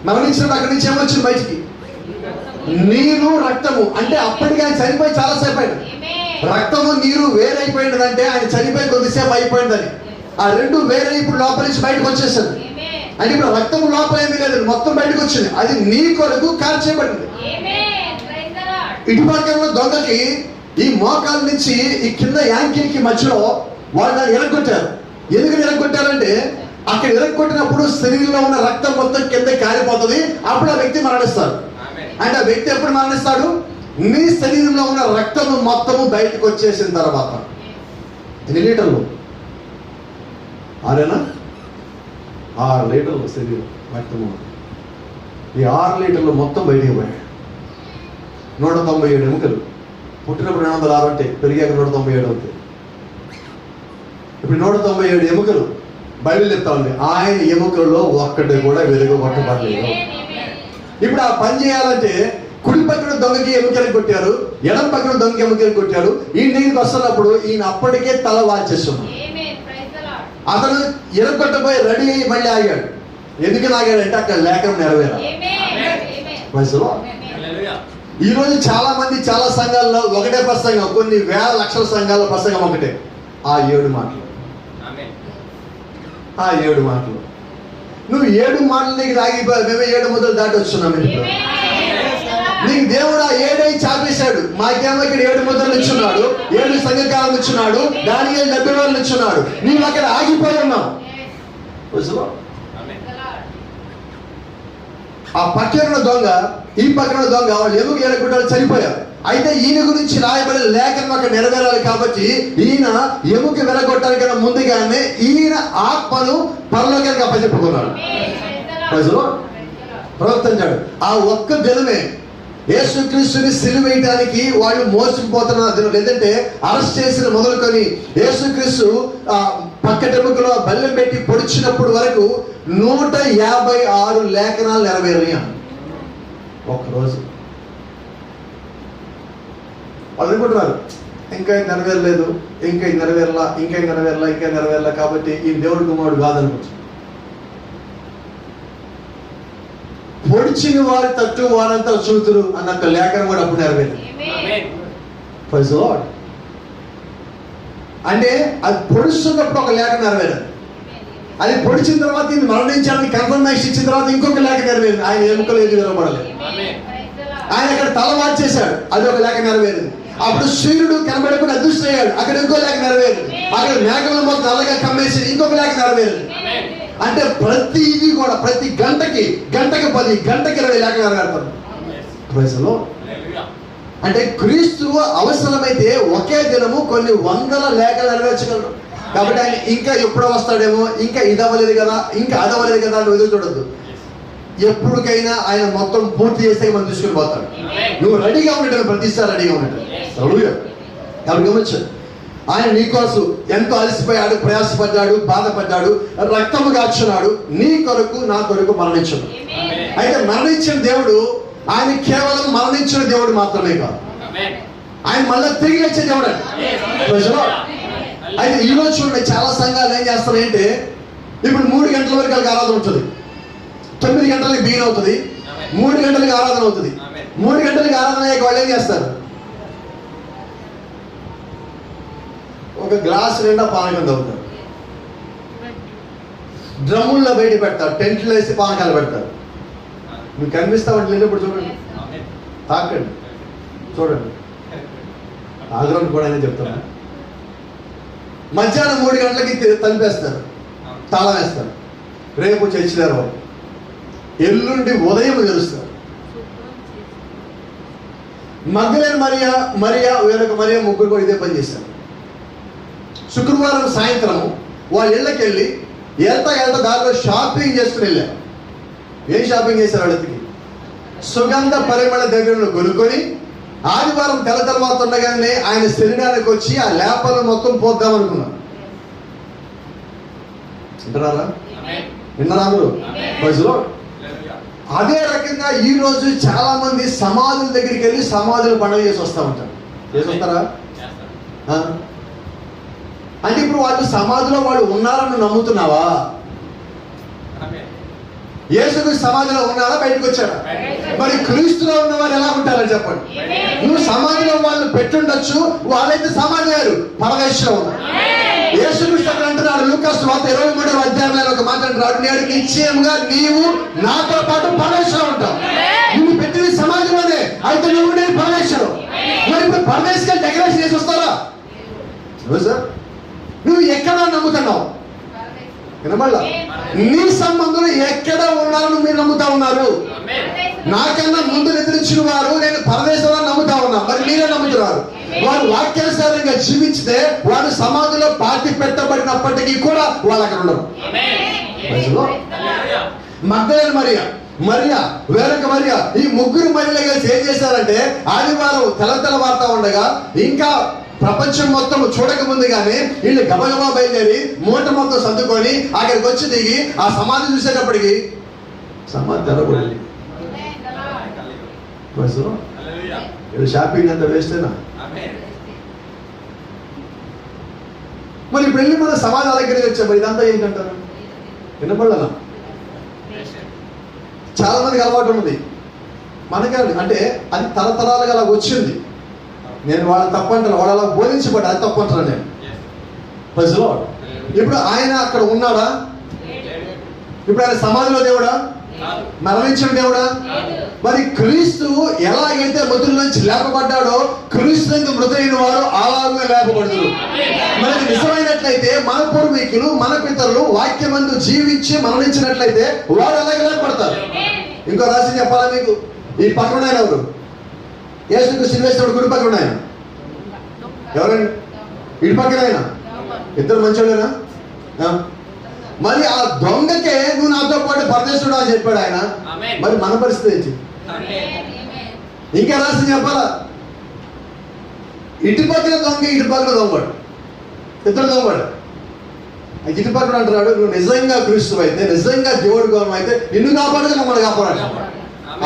మరణించినప్పుడు అక్కడి నుంచి ఏమొచ్చింది బయటికి? నీరు రక్తము. అంటే అప్పటికి ఆయన చనిపోయి చాలాసేపు అయింది. రక్తము నీరు వేరైపోయిందంటే ఆయన చనిపోయి కొద్దిసేపు అయిపోయిందని. ఆ రెండు వేరే ఇప్పుడు లోపల నుంచి బయటకు వచ్చేసింది. అంటే ఇప్పుడు రక్తం లోపల ఏమీ లేదు, మొత్తం బయటకు వచ్చింది. అది నీ కొరకు కాల్చేయబడింది. ఇటుపక్కన దొంగకి ఈ మోకాల నుంచి ఈ కింద యాంకిల్కి మధ్యలో వాళ్ళు దాన్ని ఎరగొట్టారు. ఎందుకని ఎరగొట్టారంటే అక్కడ ఎరగొట్టినప్పుడు శరీరంలో ఉన్న రక్తం మొత్తం కింద కారిపోతుంది. అప్పుడు ఆ వ్యక్తి మరణిస్తాడు. అంటే ఆ వ్యక్తి ఎప్పుడు మరణిస్తాడు? నీ శరీరంలో ఉన్న రక్తము మొత్తము బయటకు వచ్చేసిన తర్వాత. ఎన్ని లీటర్లు? 6 లీటర్లు శరీరం రక్తము. ఈ 6 లీటర్లు మొత్తం బయటికి పోయాయి. 197 ఎముకలు. పుట్టినప్పుడు 206 అంటే పెరిగాక 197 అవుతాయి. ఇప్పుడు 197 ఎముకలు. బైబిల్ చెప్తా ఉంది ఆయన ఎముకల్లో ఒక్కటి కూడా వెలుగు కొట్టబడలేదు. ఇప్పుడు ఆ పని చేయాలంటే కుడి పక్కన దొంగకి ఎముకలు కొట్టారు, ఎడం పక్కన దొంగకి ఎముకలు కొట్టాడు. ఈ దగ్గరికి వస్తున్నప్పుడు ఈయన అప్పటికే తల వాల్చేస్తున్నాడు. అతను ఎరగొట్టబోయి రెడీ అయ్యి మళ్ళీ ఆగాడు. ఎందుకు ఆగాడంటే అక్కడ లేఖనం నెరవేరాలి. ఈ రోజు చాలా మంది చాలా సంఘాల్లో ఒకటే ప్రసంగం, కొన్ని వేల లక్షల సంఘాల ప్రసంగం ఒకటే, ఆ 7 మాటలు. ఆ 7 మాటలు. నువ్వు 7 మాటల దగ్గర ఆగిపోయావు. మేమే 7 మొదలు దాటి వస్తున్నాం. నీకు దేవుడు ఆ 7 చాపేశాడు. మాకేమో ఇక్కడ 7 ముద్రలు ఇచ్చున్నాడు, 7 సంఘకాలను ఇచ్చున్నాడు, దానికి 70 వేలు ఇచ్చున్నాడు. నీవు అక్కడ ఆగిపోయి ఉన్నావు. ఆ పక్కన దొంగ, ఈ పక్కన దొంగ, వాళ్ళు ఎముక ఏడకుండా చనిపోయారు. అయితే ఈయన గురించి రాయబడిన లేఖనం అక్కడ నెరవేరాలి కాబట్టి ఈయన ఎముక వెలగొట్టడానికన్నా ముందుగానే ఈయన ఆత్మను పరలోకానికి అప్పచెప్పుకున్నాడు. ప్రవర్తించాడు. ఆ ఒక్క దినమే యేసుక్రీస్తుని సిలువ వేయడానికి వాళ్ళు మోసుకుపోతున్న దినం. లేదంటే అరెస్ట్ చేసిన మొదలుకొని యేసుక్రీస్తు పక్కటెముకలో బల్లెం పెట్టి పొడిచినప్పుడు వరకు 156 లేఖనాలు నెరవేరాయి ఒక్కరోజు. వాళ్ళు అనుకుంటున్నారు ఇంకా నెరవేరలేదు, ఇంకా నెరవేరలా కాబట్టి ఈ దేవుడి కుమారుడు కాదనుకుంటున్నారు. పొడిచిన వారి తట్టు వారంతా చూతురు అన్న లేఖనం కూడా అప్పుడు నెరవేరింది. అంటే అది పొడుస్తున్నప్పుడు ఒక లేఖ నెరవేరదు. అది పొడిచిన తర్వాత ఇది మరణించాలని కన్ఫర్మేషన్ ఇచ్చిన తర్వాత ఇంకొక లేఖ నెరవేరింది. ఆయన ఎముకలు ఏది వినబడలేదు. ఆయన అక్కడ తల మార్చేశాడు, అది ఒక లేఖ నెరవేరింది. అప్పుడు సూర్యుడు కనబడకుండా అదృష్టయ్యాడు, అక్కడ ఇంకో లేఖ నెరవేరింది. అక్కడ మేఘములు మొత్తం నల్లగా కమ్మేసి ఇంకొక లేఖ నెరవేరింది. అంటే ప్రతిది కూడా ప్రతి గంటకి 10, గంటకి 20 లేఖ నెరవేరుతారు. అంటే క్రీస్తు అవసరమైతే ఒకే దినము కొన్ని 100 లేఖలు నెరవేర్చగలరు. కాబట్టి ఆయన ఇంకా ఎప్పుడో వస్తాడేమో, ఇంకా ఇది అవ్వలేదు కదా, ఇంకా అది అవ్వలేదు కదా అని ఎదురు చూడద్దు. ఎప్పటికైనా ఆయన మొత్తం పూర్తి చేస్తే మనం తీసుకుని పోతాడు. నువ్వు రెడీగా ఉండటం, ప్రతిసారి రెడీగా ఉండటం. కాబట్టి గమనించాడు, ఆయన నీకోసం ఎంతో అలసిపోయాడు, ప్రయాసపడ్డాడు, బాధపడ్డాడు, రక్తము గార్చున్నాడు, నీ కొరకు నా కొరకు మరణించడు. అయితే మరణించిన దేవుడు ఆయన కేవలం మరణించిన దేవుడు మాత్రమే కాదు, ఆయన మళ్ళీ తిరిగి వచ్చే దేవుడు అండి. అయితే ఈరోజు చూడండి, చాలా సంఘాలు ఏం చేస్తారంటే ఇప్పుడు 3 గంటల వరకు వాళ్ళకి ఆరాధన ఉంటుంది, 9 గంటలకు బిగిన్ అవుతుంది, 3 గంటలకు ఆరాధన అవుతుంది. 3 గంటలకు ఆరాధన అయ్యాక వాళ్ళు ఏం చేస్తారు, ఒక గ్లాస్ నిండా పానకం తాగుతారు, డ్రమ్ముల్లో బయట పెడతారు, టెంట్లు వేసి పానకాలు పెడతారు. మీకు కనిపిస్తామంటే లేనప్పుడు చూడండి, తాకండి, చూడండి, ఆగ్రహం కూడా అయినా చెప్తాను. మధ్యాహ్నం 3 గంటలకి తలిపేస్తారు, తాళం వేస్తారు. రేపు చర్చిలేరు, ఎల్లుండి ఉదయం తెలుస్తారు. మగ్దలేని మరియా వేరొక మరియా ముగ్గురు కూడా ఇదే పని చేశారు. శుక్రవారం సాయంత్రం వాళ్ళ ఇళ్ళకి వెళ్ళి వెళ్తా దారిలో షాపింగ్ చేసుకుని వెళ్ళారు. ఏం షాపింగ్ చేశారు? వాళ్ళకి సుగంధ పరిమళ ద్రవ్యంలో కొనుక్కొని ఆదివారం తెల్ల తర్వాత ఉండగానే ఆయన శరీరానికి వచ్చి ఆ లేపలు మొత్తం పోద్దాం అనుకున్నారు. విన్నారా అందరూ? అదే రకంగా ఈ రోజు చాలా మంది సమాధుల దగ్గరికి వెళ్ళి సమాధులు పండుగ చేసి వస్తూ ఉంటారు. చేసి వస్తారా? అంటే ఇప్పుడు వాళ్ళు సమాధిలో వాళ్ళు ఉన్నారని నమ్ముతున్నావా? యేసుకు సమాధిలో ఉన్నారా, బయటకు వచ్చారా? మరి క్రీస్తులో ఉన్నవారు ఎలా ఉంటారని చెప్పండి. నువ్వు సమాధిలో వాళ్ళు పెట్టుండొచ్చు, వాళ్ళైతే సమాధి గారు పరమేశ్వరం ఉన్నారు. యేసుక్రీస్తు అంటున్నాడు లూకాసు వార్త 23వ అధ్యాయంలో ఒక మాట అంటున్నాడు, నేడు నిశ్చయంగా నీవు నాతో పాటు పరమేశ్వరం ఉంటావు. నువ్వు పెట్టిన సమాధిలోనే, అయితే నువ్వు నేను పరమేశ్వరం. మరి ఇప్పుడు పరమేశ్వరం డెకరేషన్ చేసి వస్తారా? సార్ నువ్వు ఎక్కడ నమ్ముతున్నావు? వినబడలా? నీ సంబంధులు ఎక్కడ ఉన్నారని మీరు నమ్ముతా ఉన్నారు. నాకన్నా ముందు నిద్రించిన వారు నేను పరదేశాలను నమ్ముతా ఉన్నా, మరి మీరే నమ్ముతున్నారు. వారు వాక్యానుసారంగా జీవించితే వారు సమాధిలో పాతి పెట్టబడినప్పటికీ కూడా వాళ్ళు అక్కడ ఉండరు. మగ్దలేని మరియా వేరొక మరియా, ఈ ముగ్గురు మహిళలుగా ఏం చేశారంటే ఆదివారం తెల్లవారుతా ఉండగా ఇంకా ప్రపంచం మొత్తం చూడక ముందుగానే వీళ్ళు గబగబా బయలుదేరి మూట మొత్తం సర్దుకొని అక్కడికి వచ్చి దిగి ఆ సమాధి చూసేటప్పటికి సమాధి తెరబడింది. షాపింగ్ అంతా వేస్తేనా? మరి ఇప్పుడు వెళ్ళి మన సమాజాల దగ్గరికి వచ్చాం, మరి ఇదంతా ఏంటంటారు? వినపడలా? చాలా మందికి అలవాటు ఉన్నది. మనకే అంటే అది తరతరాలుగా అలా వచ్చింది. నేను వాళ్ళని తప్పంటాను, వాళ్ళు అలా బోధించబడ్డా, అది తప్పంటాను నేను. ప్రజలు ఇప్పుడు ఆయన అక్కడ ఉన్నాడా? ఇప్పుడు ఆయన సమాధిలో దేవుడా? మరణించిన దేవుడా? మరి క్రీస్తు ఎలాగైతే మృతుల నుంచి లేపబడ్డాడో, క్రీస్తు మృతైన వారు అలాగే లేపబడతారు. మనకి నిజమైనట్లయితే మన పూర్వీకులు, మన పితరులు వాక్యమందు జీవించి మరణించినట్లయితే వారు అలాగే లేపబడతారు. ఇంకో రాసి చెప్పాలా మీకు? ఈ పక్కన ఆయన ఎవరు? యేసుకు సిల్వేశ్వరుడు గుడి పక్కన ఆయన ఎవరండి? ఇటు పక్కన ఆయన ఇద్దరు మంచోళ్ళేనా? మరి ఆ దొంగకే నువ్వు నాతో పాటు పరదేశుడు అని చెప్పాడు ఆయన. మరి మన పరిస్థితి ఏంటి? ఇంకా రాసి చెప్పాలా? ఇటు పక్కన దొంగ, ఇటు పక్కన దొంగడు, ఇద్దరు దొంగడు. ఇటు పక్కన అంటున్నాడు, నువ్వు నిజంగా క్రీస్తు అయితే, నిజంగా దేవుడి గౌరవం అయితే నిన్ను కాపాడదు, మమ్మల్ని కాపాడాలి.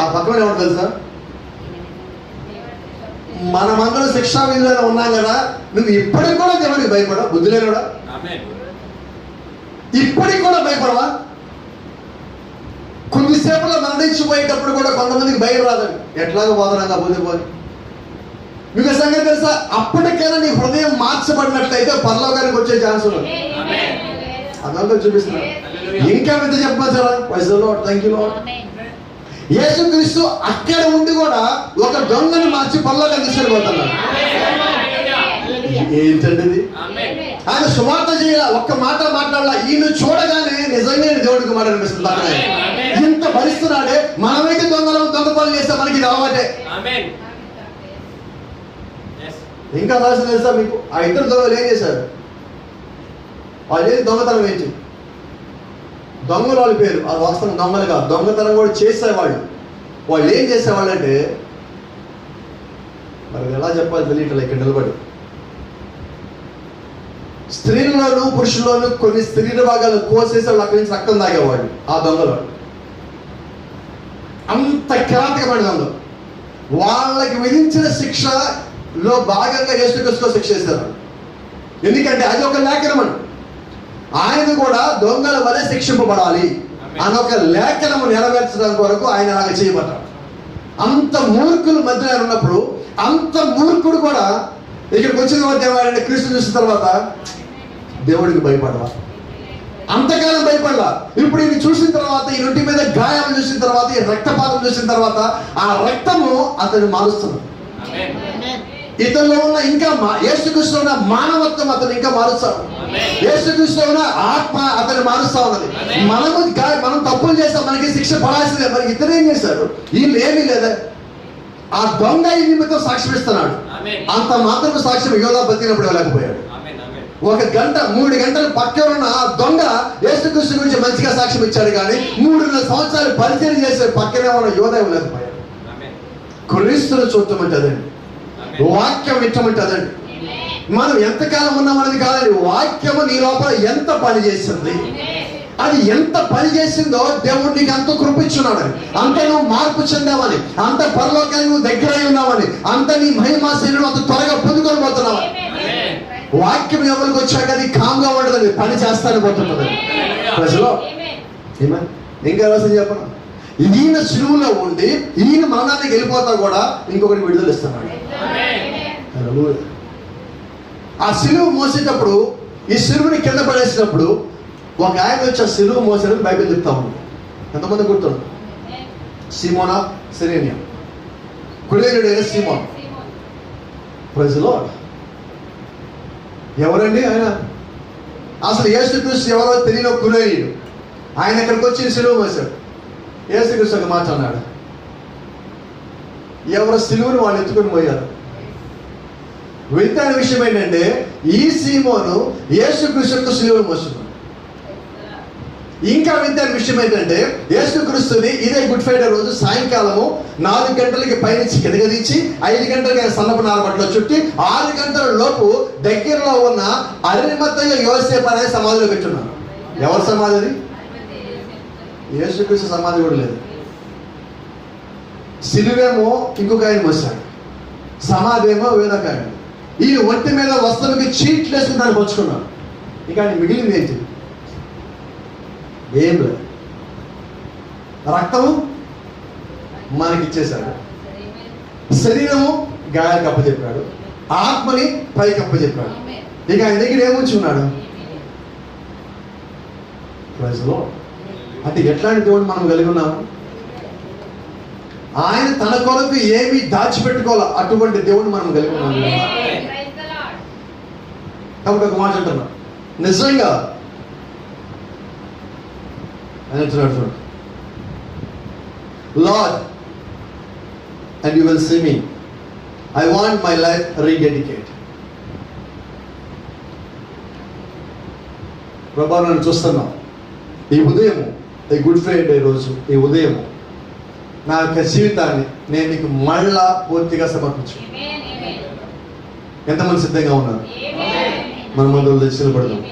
ఆ పక్కన ఏమన్నా తెలుసా? మనమందరం శిక్షా విధిలో ఉన్నాం కదా, నువ్వు ఇప్పటికి కూడా దేవుడికి భయపడా? బుద్ధి లేనుడా? ఇప్పటికి కూడా భయపడవా? కొద్దిసేపులో మరణించిపోయేటప్పుడు కూడా కొంతమందికి భయం రాదండి. ఎట్లాగో పోదనంగా పోతే పోదు. మీకు సంగతి తెలుసా? అప్పటికైనా నీ హృదయం మార్చబడినట్లయితే పరలోకానికి వచ్చే ఛాన్స్ ఉంది. అదంతా చూపిస్తున్నాడు. ఇంకా ఎంత చెప్పమంటారా? వైజాగ్లో థ్యాంక్ యూ లార్డ్. యేసుక్రీస్తు అక్కడ ఉండి కూడా ఒక దొంగను మార్చి పరలోకానికి తీసుకెళ్ళిపోతున్నాడు. ఏంటండి? ఆయన సువార్త చేయాల, ఒక్క మాట మాట్లాడాల. ఈయన చూడగానే నిజంగా దేవుడికి మాట అనిపిస్తుంది. ఇంత భరిస్తున్నాడే, మనమైతే దొంగ పనులు చేస్తే మనకి ఇది అలవాటే. ఇంకా రాసిన తెలుసా మీకు? ఆ ఇద్దరు దొంగలు ఏం చేశారు? వాళ్ళు ఏది దొంగతనం ఏంటి? దొంగలు వాళ్ళ పేరు, అది వాస్తవం దొంగలు కాదు, దొంగతనం కూడా చేసేవాళ్ళు. వాళ్ళు ఏం చేసేవాళ్ళు అంటే, మరి ఎలా చెప్పాలి తెలియట్లే ఇక్కడ నిలబడి. స్త్రీల్లోనూ పురుషుల్లోనూ కొన్ని శరీర భాగాలు కోసేసి వాళ్ళు అక్కడి నుంచి రక్తం తాగేవాళ్ళు ఆ దొంగలు. అంత కిరాతకమైన దొంగలు. వాళ్ళకి విధించిన శిక్షలో భాగంగా యేసుక్రీస్తు శిక్ష చేశారు. ఎందుకంటే అది ఒక లేఖనం. ఆయన కూడా దొంగల వలె శిక్షింపబడాలి అని ఒక లేఖనము నెరవేర్చడం కొరకు ఆయన అలాగ చేయబడ్డాడు. అంత మూర్ఖుల మధ్య ఉన్నప్పుడు, అంత మూర్ఖుడు కూడా ఇక్కడికి వచ్చిన తర్వాత ఏమైనా క్రీస్తు చూసిన తర్వాత దేవుడికి భయపడవా? అంతకాలం భయపడలా. ఇప్పుడు ఈయన చూసిన తర్వాత, ఈ నొంటి మీద గాయాలు చూసిన తర్వాత, ఈ రక్తపాతం చూసిన తర్వాత ఆ రక్తము అతను మారుస్తున్నాడు. ఇతనిలో ఉన్న ఇంకా యేసుక్రీస్తులో ఉన్న మానవత్వం అతను ఇంకా మారుస్తాడు. యేసుక్రీస్తులో ఉన్న ఆత్మ అతను మారుస్తా ఉన్నది. మనం తప్పులు చేస్తాం, మనకి శిక్ష పడాల్సిందే. మరి ఇతను ఏం చేశారు? వీళ్ళు ఏమీ లేదా? ఆ దొంగ ఈ నిమిత్తం సాక్ష్యం ఇస్తున్నాడు. అంత మాత్రం సాక్ష్యం యోధా బతికినప్పుడు ఇవ్వలేకపోయాడు. 1 గంట 3 గంటలు పక్కన ఉన్న ఆ దొంగ యేసుక్రీస్తు గురించి మంచిగా సాక్ష్యం ఇచ్చాడు, కానీ 3.5 సంవత్సరాలు పరిచయం చేసే పక్కనే ఉన్న యోధా ఇవ్వలేకపోయాడు. క్రీస్తును చూడటం అంటే అదండి, వాక్యం వింటమంటే అదండి. మనం ఎంతకాలం ఉన్నామనేది కాదండి, వాక్యము నీ లోపల ఎంత పని చేస్తుంది, అది ఎంత పని చేసిందో దేవుడు నీకు అంత కృపించున్నాడని, అంత నువ్వు మార్పు చెందావని, అంత పరలోకానికి నువ్వు దగ్గరై ఉన్నావని, అంత నీ మహిమాశీలను అంత త్వరగా పొందుకొని పోతున్నావని. వాక్యం ఎవరికి వచ్చాక అది కామ్గా ఉండదండి, పని చేస్తాను పోతున్నది. ప్రజలు ఇంకా రాసి చెప్పను, ఈయన శిలువలో ఉండి ఈయన మరణానికి వెళ్ళిపోతా కూడా ఇంకొకటి విడుదల ఇస్తున్నాడు. ఆ శిలువ మోసేటప్పుడు, ఈ శిలువుని కింద పడేసినప్పుడు ఒక ఆయన వచ్చి ఆ శిలువ మోసేటప్పుడు బైబిల్ చెప్తా ఉంది. ఎంతమంది గుర్తుంది? సీమోనా సిరేనియా, కురేనుడైన సీమోన్. ప్రజలో ఎవరండి ఆయన? అసలు యేసుక్రీస్తు ఎవరో తెలియని కురేనీయుడు. ఆయన ఇక్కడికి వచ్చి శిలువ మోసాడు. యేసుక్రీస్తు ఒక మాట అన్నాడు, ఎవరు శిలువను వాళ్ళు ఎత్తుకొని పోయారు. వింతైన విషయం ఏంటంటే, ఈ సీమోను యేసుక్రీస్తుకు శిలువను మోస్తున్నాడు. ఇంకా వింతైన విషయం ఏంటంటే, యేసుక్రీస్తుని ఇదే గుడ్ ఫ్రైడే రోజు సాయంకాలము 4 గంటలకి పైనుంచి కిందగదించి 5 గంటలకి ఆయన సన్నపు నారబట్టలో చుట్టి 6 గంటల లోపు దగ్గరలో ఉన్న అరిమత్తయ్య యోసేపు అనే సమాధిలో పెట్టున్నారు. ఎవరి సమాధి అది? యేసుక్రీస్తు సమాధి కూడా లేదు. సిలువేమో ఇంకొక ఆయన మోసాడు, సమాధేమో వేరొక ఆయన. ఈ ఒంటి మీద వస్త్రానికి చీట్లు వేసుకుని దాన్ని పంచుకున్నాడు. ఇక ఆయన మిగిలింది ఏంటి? ఏం లేదు. రక్తము మనకిచ్చేశాడు, శరీరము గాయాలకు అప్పచెప్పాడు, ఆత్మని పైకి అప్పచెప్పాడు. ఇక ఆయన దగ్గర ఏమొచ్చి ఉన్నాడు? ప్రజలో. అంటే ఎట్లాంటి దేవుడు మనం కలిగి ఉన్నాము? ఆయన తన కొరకు ఏమి దాచిపెట్టుకోవాలి అటువంటి దేవుడు మనం కలిగి ఉన్నాము. కాబట్టి ఒక మాట అంటున్నా, నిజంగా ఆయన అంటున్నాడు, lord and you will see me, I want my life rededicate. ప్రభా నన్ను చూస్తున్నావు, ఈ ఉదయం, ఈ గుడ్ ఫ్రైడే రోజు, ఈ ఉదయం నా యొక్క జీవితాన్ని నేను నీకు మళ్ళా పూర్తిగా సమర్పించు. ఎంతమంది సిద్ధంగా ఉన్నారు? మన ముందు నిలబడదాం.